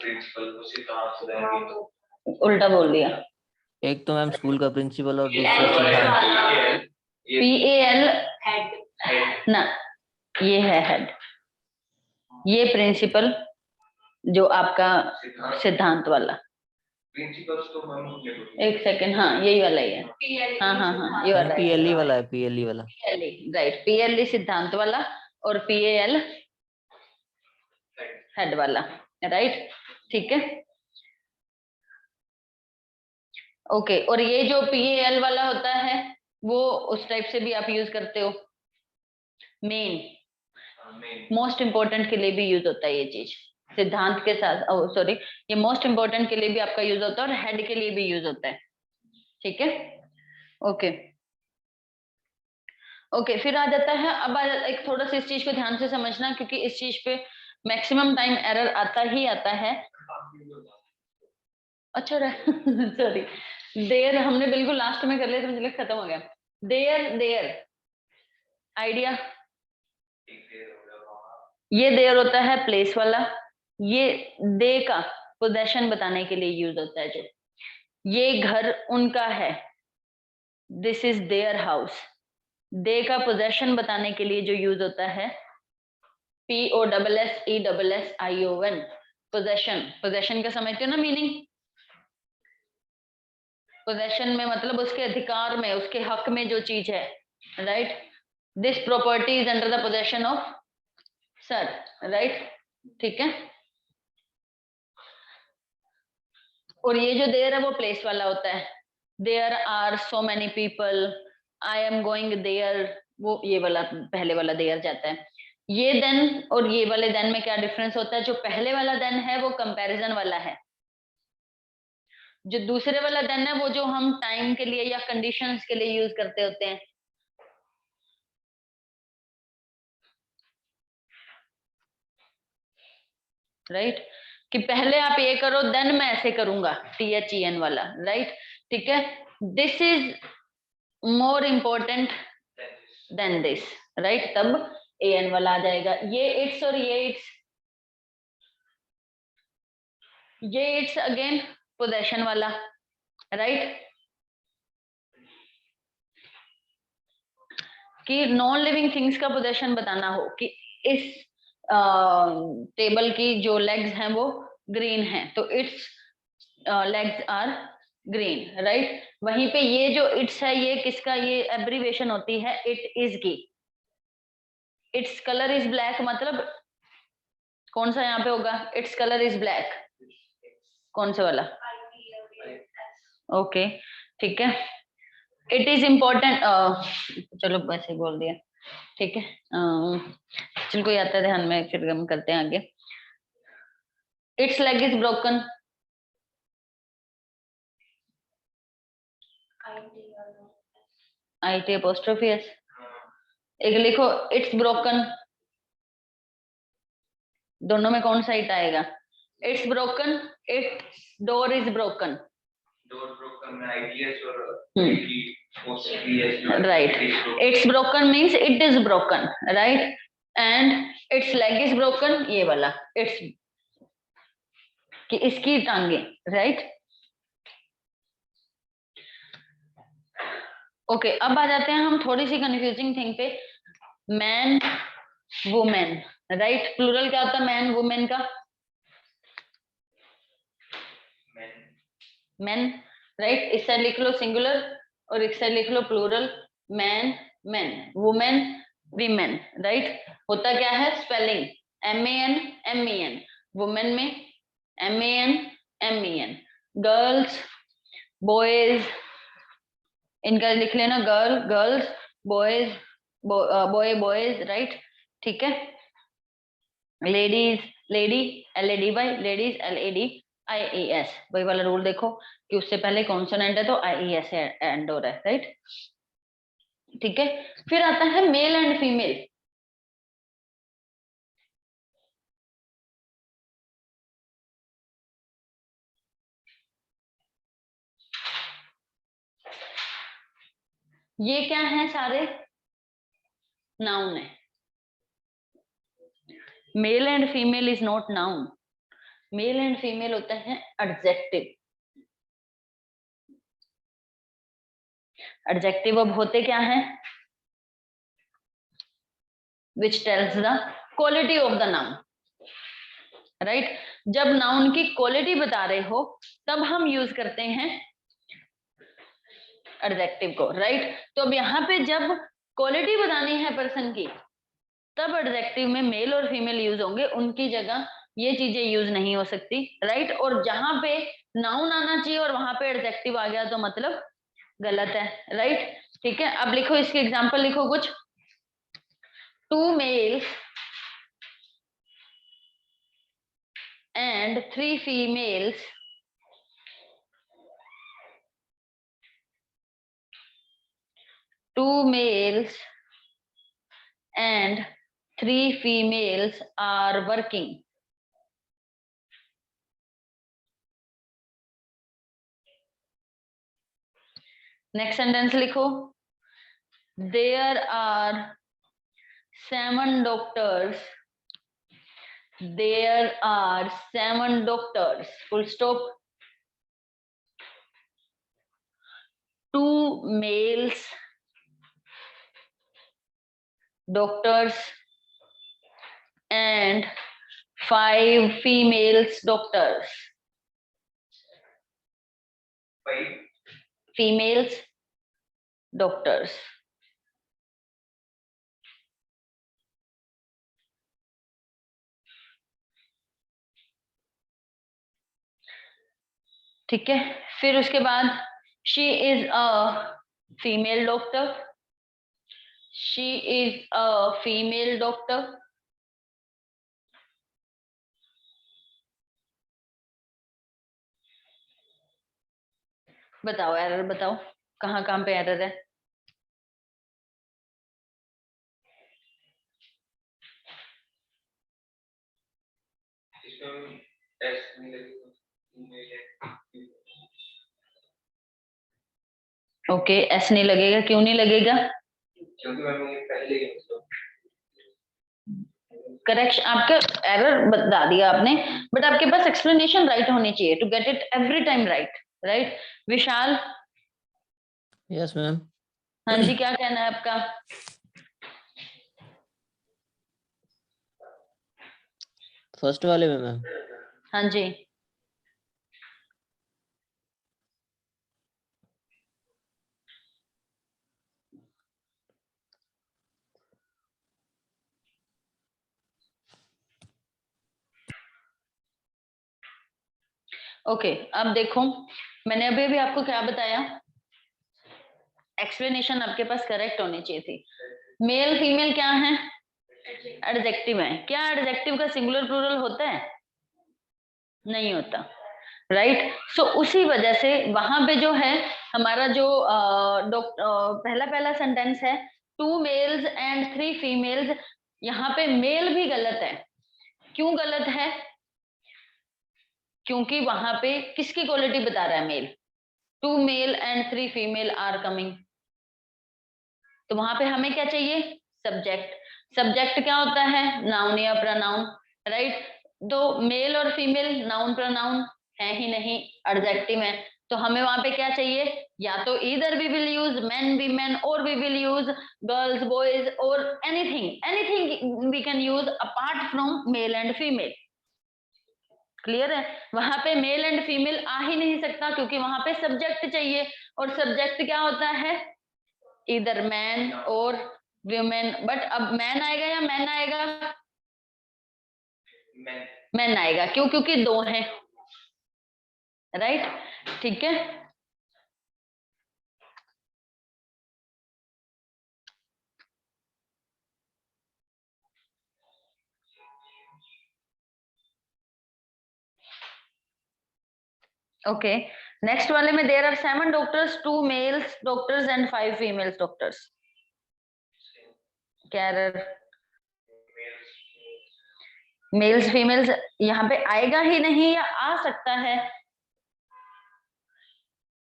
प्रिंसिपल वो सिद्धांत देंगे। उल्टा बोल दिया। एक तो मैम स्कूल का प्रिंसिपल और दूसरा सिद्धांत। PAL हेड ना, ये है हेड, ये प्रिंसिपल जो आपका सिद्धांत वाला। प्रिंसिपल्स तो मैम एक सेकंड, हाँ यही वाला ही है। हाँ ये वाला PLE वाला है, PLE वाला। राइट, PLE सिद्धांत वाला और PAL हेड वाला, राइट? ठीक है, ओके। और ये जो PAL वाला होता है वो उस टाइप से भी आप यूज करते हो, मेन मोस्ट इंपॉर्टेंट के लिए भी यूज होता है ये चीज, सिद्धांत के साथ। सॉरी, ये मोस्ट इंपॉर्टेंट के लिए भी आपका यूज होता है और हेड के लिए भी यूज होता है। ठीक है, ओके ओके। फिर आ जाता है, अब एक थोड़ा सा इस चीज को ध्यान से समझना, क्योंकि इस चीज पे मैक्सिमम टाइम एरर आता ही आता है। अच्छा सॉरी, देयर हमने बिल्कुल लास्ट में कर लिया तो मुझे लगा खत्म हो गया। देयर आइडिया, ये देयर होता है प्लेस वाला। ये दे का पोजेशन बताने के लिए यूज होता है। जो ये घर उनका है, दिस इज देयर हाउस। दे का पोजेशन बताने के लिए जो यूज होता है, POSSESSION, पोजेशन। पोजेशन का समझते हो ना मीनिंग? पोजेशन में मतलब उसके अधिकार में, उसके हक में जो चीज है, right? This property is under the possession of sir, right? ठीक है। और ये जो देयर है वो प्लेस वाला होता है। There are so many people, I am going there, वो ये वाला पहले वाला देयर जाता है। ये देन और ये वाले देन में क्या डिफरेंस होता है? जो पहले वाला देन है वो कंपैरिजन वाला है। जो दूसरे वाला देन है वो जो हम टाइम के लिए या कंडीशंस के लिए यूज करते होते हैं। राइट? कि पहले आप ये करो देन मैं ऐसे करूंगा, THEN वाला, राइट? ठीक है, this is more important then this, right? तब AN वाला आ जाएगा। ये इट्स और ये इट्स अगेन पोजेशन वाला, राइट? कि नॉन लिविंग थिंग्स का पोजेशन बताना हो कि इस टेबल की जो लेग्स हैं वो ग्रीन हैं, तो its legs are green, right? वहीं पे ये जो इट्स है ये किसका, ये एब्रीवेशन होती है इट इज की। इट्स कलर इज ब्लैक, मतलब कौन सा यहाँ पे होगा? इट्स कलर इज ब्लैक, कौन सा वाला? ओके ठीक है, इट इज इम्पोर्टेंट, चलो वैसे ही बोल दिया, ठीक है। जिनको आता है ध्यान में, फिर हम करते हैं आगे। It's leg is broken, IT apostrophe S, एक लिखो इट्स ब्रोकन, दोनों में कौन सा इट आएगा? It's broken, it's door is broken, door broken में ITS और OCPS right, it's broken means it is broken, right, and its leg is broken, ये वाला it's कि इसकी टांगे, right। ओके अब आ जाते हैं हम थोड़ी सी कंफ्यूजिंग थिंग पे, मैन वुमेन, राइट, प्लूरल क्या होता है मैन वुमेन का? मैन, राइट, इस साइड लिख लो सिंगुलर और एक साइड लिख लो plural, man man, women women, right. होता क्या है स्पेलिंग MAN MEN, वुमेन में MAN MEN, गर्ल्स बॉयज, इनका लिख लेना girl girls, boys boy boys, right, ठीक है। Ladies lady LADY, ladies LADIES, वही वाला रूल देखो कि उससे पहले कॉन्सोनेंट है तो IES एंड हो रहा है, राइट, ठीक है। फिर आता है मेल एंड फीमेल, ये क्या है? सारे नाउन है। Mail and female is not noun, mail and female होता है एडजेक्टिव। एडजेक्टिव अब होते क्या है? which tells the quality of the noun, right. जब नाउन की क्वालिटी बता रहे हो तब हम यूज करते हैं एडजेक्टिव को, राइट। तो अब यहाँ पे जब क्वालिटी बतानी है पर्सन की तब एडजेक्टिव में मेल और फीमेल यूज होंगे, उनकी जगह ये चीजें यूज नहीं हो सकती, राइट। और जहां पे नाउन आना चाहिए और वहां पे एडजेक्टिव आ गया तो मतलब गलत है, राइट, ठीक है। अब लिखो इसके एग्जांपल लिखो कुछ, 2 males and 3 females and 3 females are working. Next sentence लिखो, there are 7 doctors. There are 7 doctors. Full stop. 2 males doctors and 5 females doctors. 5 females doctors. ठीक है, फिर उसके बाद she is a female doctor. She is a female doctor. बताओ error बताओ, कहाँ कहाँ पे एरर है? इसमें S नहीं लगेगा, email है। ओके एस नहीं लगेगा, क्यों नहीं लगेगा? क्योंकि मैंने पहले ही करेक्शन आपका एरर बता दिया आपने, बट आपके पास एक्सप्लेनेशन राइट होनी चाहिए to get it every time right, right. Vishal, yes ma'am. हाँ जी, क्या कहना है आपका? फर्स्ट वाले में मैम। हाँ जी, ओके अब देखो, मैंने अभी भी आपको क्या बताया, एक्सप्लेनेशन आपके पास करेक्ट होनी चाहिए थी। मेल फीमेल क्या है, एडजेक्टिव है। क्या एडजेक्टिव का सिंगुलर प्लूरल होता है? नहीं होता, राइट। सो उसी वजह से वहां पे जो है हमारा जो पहला पहला सेंटेंस है 2 मेल्स एंड 3 फीमेल्स, यहाँ पे मेल भी गलत है। क्यों गलत है? क्योंकि वहां पे किसकी क्वालिटी बता रहा है male, 2 male and 3 female are coming. तो वहां पे हमें क्या चाहिए, सब्जेक्ट। सब्जेक्ट क्या होता है, नाउन या प्रोनाउन, राइट। तो मेल और फीमेल नाउन प्रोनाउन है ही नहीं, एडजेक्टिव है। तो हमें वहां पे क्या चाहिए, या तो इधर we will use men women, और we will use girls boys, और anything we can use apart from male and female. Clear है? वहां पे मेल एंड फीमेल आ ही नहीं सकता, क्योंकि वहां पे सब्जेक्ट चाहिए, और सब्जेक्ट क्या होता है, इधर मैन और वुमेन। बट अब मैन आएगा या मैन आएगा, मैन आएगा। क्यों? क्योंकि दो हैं, राइट। ठीक है, ओके। नेक्स्ट वाले में there are 7 doctors, 2 males doctors and 5 females doctors. क्या एरर? मेल्स फीमेल्स यहाँ पे आएगा ही नहीं, या आ सकता है?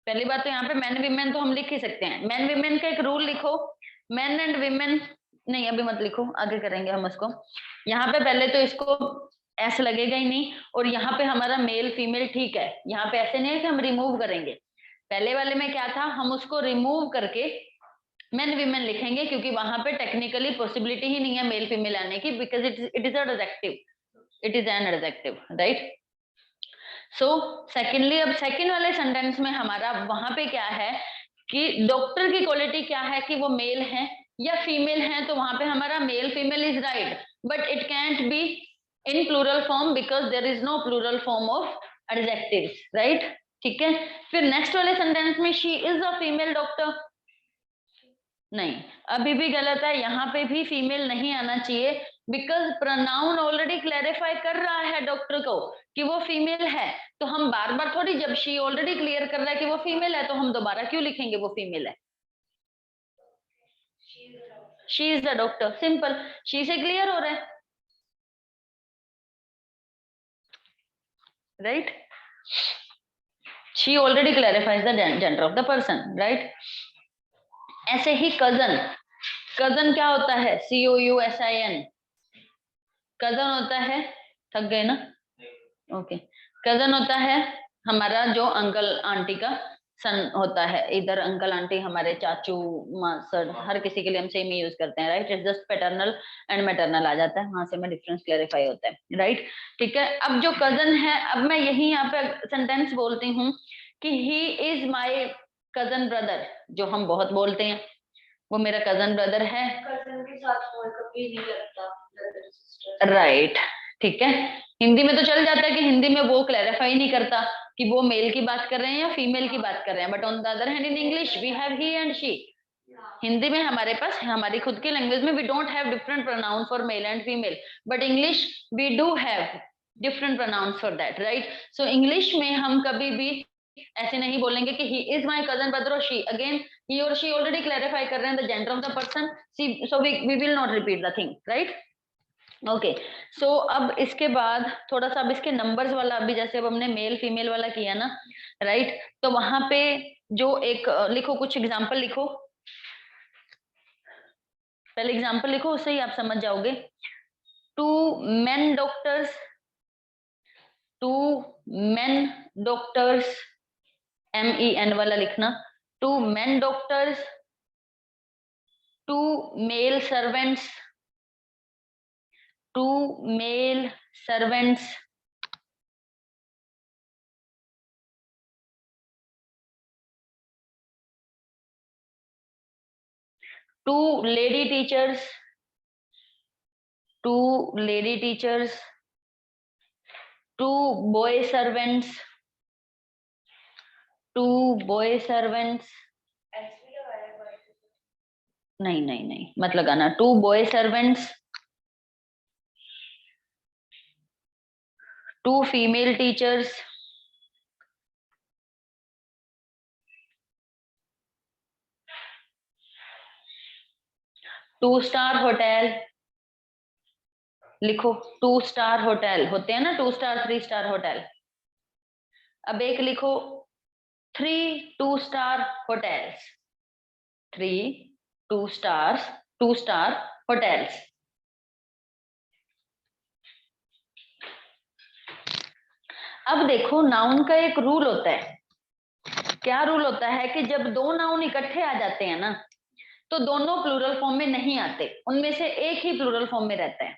पहली बात तो यहाँ पे मैन वीमेन तो हम लिख ही सकते हैं। मैन वीमेन का एक रूल लिखो, मैन एंड वीमेन नहीं अभी मत लिखो, आगे करेंगे हम उसको। यहाँ पे पहले तो इसको ऐसा लगेगा ही नहीं, और यहाँ पे हमारा मेल फीमेल ठीक है। यहाँ पे ऐसे नहीं है कि हम रिमूव करेंगे। पहले वाले में क्या था, हम उसको रिमूव करके मेन वीमेन लिखेंगे, क्योंकि वहां पे टेक्निकली पॉसिबिलिटी ही नहीं है मेल फीमेल आने की, because it is adjective, it is an adjective, right. So secondly, अब सेकेंड वाले सेंटेंस में हमारा वहां पे क्या है कि डॉक्टर की क्वालिटी क्या है, कि वो मेल है या फीमेल है। तो वहां पे हमारा male female is right, but it can't be in plural form, because there is no plural form of adjectives, right. ठीक है, फिर नेक्स्ट वाले सेंटेंस में she is a female doctor, नहीं, अभी भी गलत है। यहाँ पे भी फीमेल नहीं आना चाहिए, बिकॉज प्रोनाउन ऑलरेडी क्लैरिफाई कर रहा है डॉक्टर को कि वो फीमेल है। तो हम बार बार थोड़ी, जब शी ऑलरेडी क्लियर कर रहा है कि वो फीमेल है, तो हम दोबारा क्यों लिखेंगे वो फीमेल है। She is the doctor, simple, she से क्लियर हो रहा है, right. She already clarifies the gender of the person, right. ऐसे ही कजन, कजन क्या होता है, COUSIN, कजन होता है, थक गए ना, ओके। कजन होता है हमारा जो अंकल आंटी का सन होता है। इधर अंकल आंटी हमारे चाचू सर, हर किसी के लिए हम सेम ही यूज करते हैं, right. It's just paternal and maternal आ जाता है, वहां से में डिफरेंस क्लैरिफाई होता है, राइट। ठीक है, अब जो कजन है, अब मैं यही यहाँ पे सेंटेंस बोलती हूँ कि he is my cousin brother, जो हम बहुत बोलते हैं, वो मेरा कजन ब्रदर है। कजन के साथ और कभी नहीं लगता ब्रदर सिस्टर, राइट, ठीक है। हिंदी में तो चल जाता है कि हिंदी में वो क्लैरिफाई नहीं करता कि वो मेल की बात कर रहे हैं या फीमेल की बात कर रहे हैं, but on the other hand in English we have he and she. Hindi में हमारे पास, हमारी खुद की लैंग्वेज में, we don't have different pronoun for male and female, but English we do have different pronoun for that, right. So English में हम कभी भी ऐसे नहीं बोलेंगे कि he is my cousin brother और शी, अगेन ही और शी ऑलरेडी क्लैरिफाई कर रहे हैं the gender of the person, so we will not repeat the thing, right. Okay, so अब इसके बाद थोड़ा सा अब इसके नंबर्स वाला, अभी जैसे अब हमने मेल फीमेल वाला किया ना, राइट। तो वहां पे जो एक लिखो, कुछ एग्जांपल लिखो, पहले एग्जांपल लिखो, उससे ही आप समझ जाओगे। 2 men doctors, 2 men doctors, MEN वाला लिखना, 2 men doctors, 2 male servants, 2 male servants, 2 lady teachers, 2 lady teachers, 2 boy servants, 2 boy servants, ऐसे लगाया हुआ है। नहीं नहीं नहीं मत लगाना, 2 boy servants, 2 female teachers, 2-star hotel, लिखो 2-star होटल होते हैं ना, 2 स्टार 3 स्टार होटल। अब एक लिखो 3 2-star hotels, 3 2-star hotels। अब देखो नाउन का एक रूल होता है, क्या रूल होता है कि जब दो नाउन इकट्ठे आ जाते हैं ना, तो दोनों प्लूरल फॉर्म में नहीं आते, उनमें से एक ही प्लूरल फॉर्म में रहता है।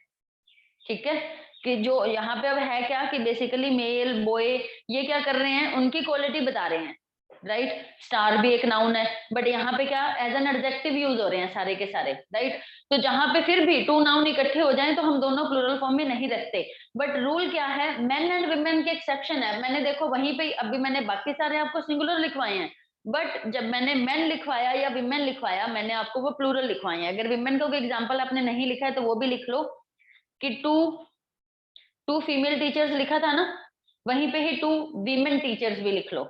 ठीक है, कि जो यहाँ पे अब है क्या कि बेसिकली मेल बॉय ये क्या कर रहे हैं, उनकी क्वालिटी बता रहे हैं, राइट। स्टार भी एक नाउन है, बट यहाँ पे क्या एज एन एडजेक्टिव यूज हो रहे हैं सारे के सारे, राइट। तो जहां पे फिर भी 2 नाउन इकट्ठे हो जाएं तो हम दोनों प्लूरल फॉर्म में नहीं रखते। बट रूल क्या है, मेन एंड विमेन के एक्सेप्शन है। मैंने देखो वहीं पे अभी मैंने बाकी सारे आपको सिंगुलर लिखवाए हैं, बट जब मैंने मेन लिखवाया या विमेन लिखवाया, मैंने आपको वो प्लूरल लिखवाए हैं। अगर विमेन का कोई एग्जाम्पल आपने नहीं लिखा है तो वो भी लिख लो कि 2 फीमेल टीचर्स लिखा था ना, वहीं पे ही 2 वीमेन टीचर्स भी लिख लो।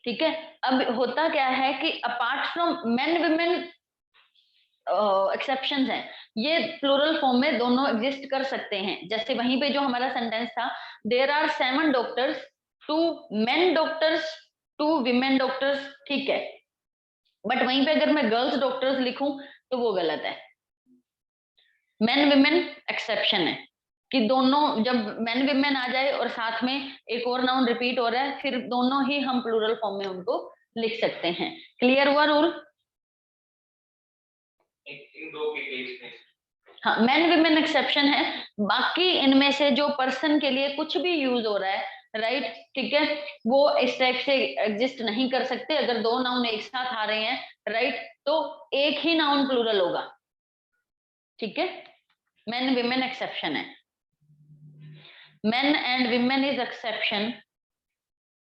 ठीक है, अब होता क्या है कि apart from main women exceptions हैं, ये प्लूरल फॉर्म में दोनों एग्जिस्ट कर सकते हैं। जैसे वहीं पे जो हमारा सेंटेंस था, there are 7 doctors, 2 men doctors, 2 women doctors, ठीक है। बट वहीं पे अगर मैं गर्ल्स डॉक्टर्स लिखूं तो वो गलत है। मेन विमेन एक्सेप्शन है कि दोनों जब मेन विमेन आ जाए और साथ में एक और नाउन रिपीट हो रहा है, फिर दोनों ही हम प्लूरल फॉर्म में उनको लिख सकते हैं। क्लियर हुआ रूल? इन दो के केस में हाँ, मेन विमेन एक्सेप्शन है, बाकी इनमें से जो पर्सन के लिए कुछ भी यूज हो रहा है, राइट, ठीक है, वो इस टाइप से एग्जिस्ट नहीं कर सकते। अगर दो नाउन एक साथ आ रहे हैं, राइट, तो एक ही नाउन प्लूरल होगा। ठीक है, मेन विमेन एक्सेप्शन है। Men and women is exception,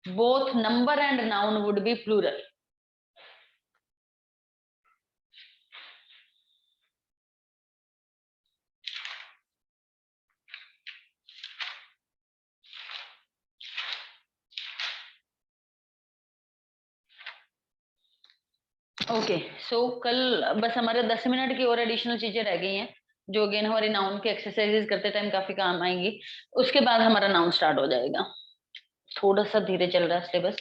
both number and noun would be plural. Okay, so कल बस हमारे 10 मिनट की और एडिशनल चीजें रह गई हैं, जो अगेन हमारी नाउन की एक्सरसाइजेस करते टाइम काफी काम आएंगी। उसके बाद हमारा नाउन स्टार्ट हो जाएगा। थोड़ा सा धीरे चल रहा है सिलेबस,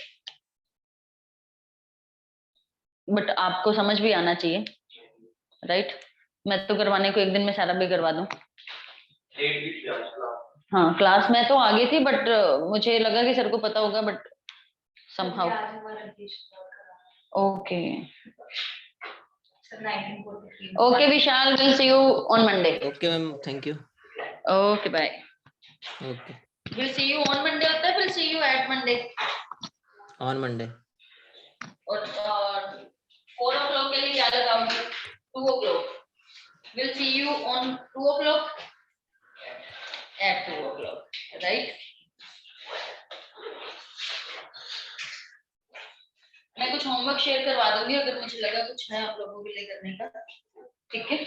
बट आपको समझ भी आना चाहिए, राइट। मैं तो करवाने को एक दिन में सारा भी करवा दूं। डेट भी थी आज क्लास। हाँ, क्लास में तो आगे थी, बट मुझे लगा कि सर को पता होगा, बट somehow आज हमारा देश बहुत खराब okay है। Sir 1943 okay Vishal, we'll see you on Monday. Okay ma'am, thank you. Okay, bye. Okay, We'll see you on Monday होता है, we'll see you at Monday. On Monday. और 4 o'clock के लिए क्या लगाऊंगी? 2 o'clock. We'll see you on 2 o'clock. At 2 o'clock, right? मैं कुछ homework share करवा दूंगी अगर मुझे लगा कुछ है आप लोगों के लिए करने का, ठीक है।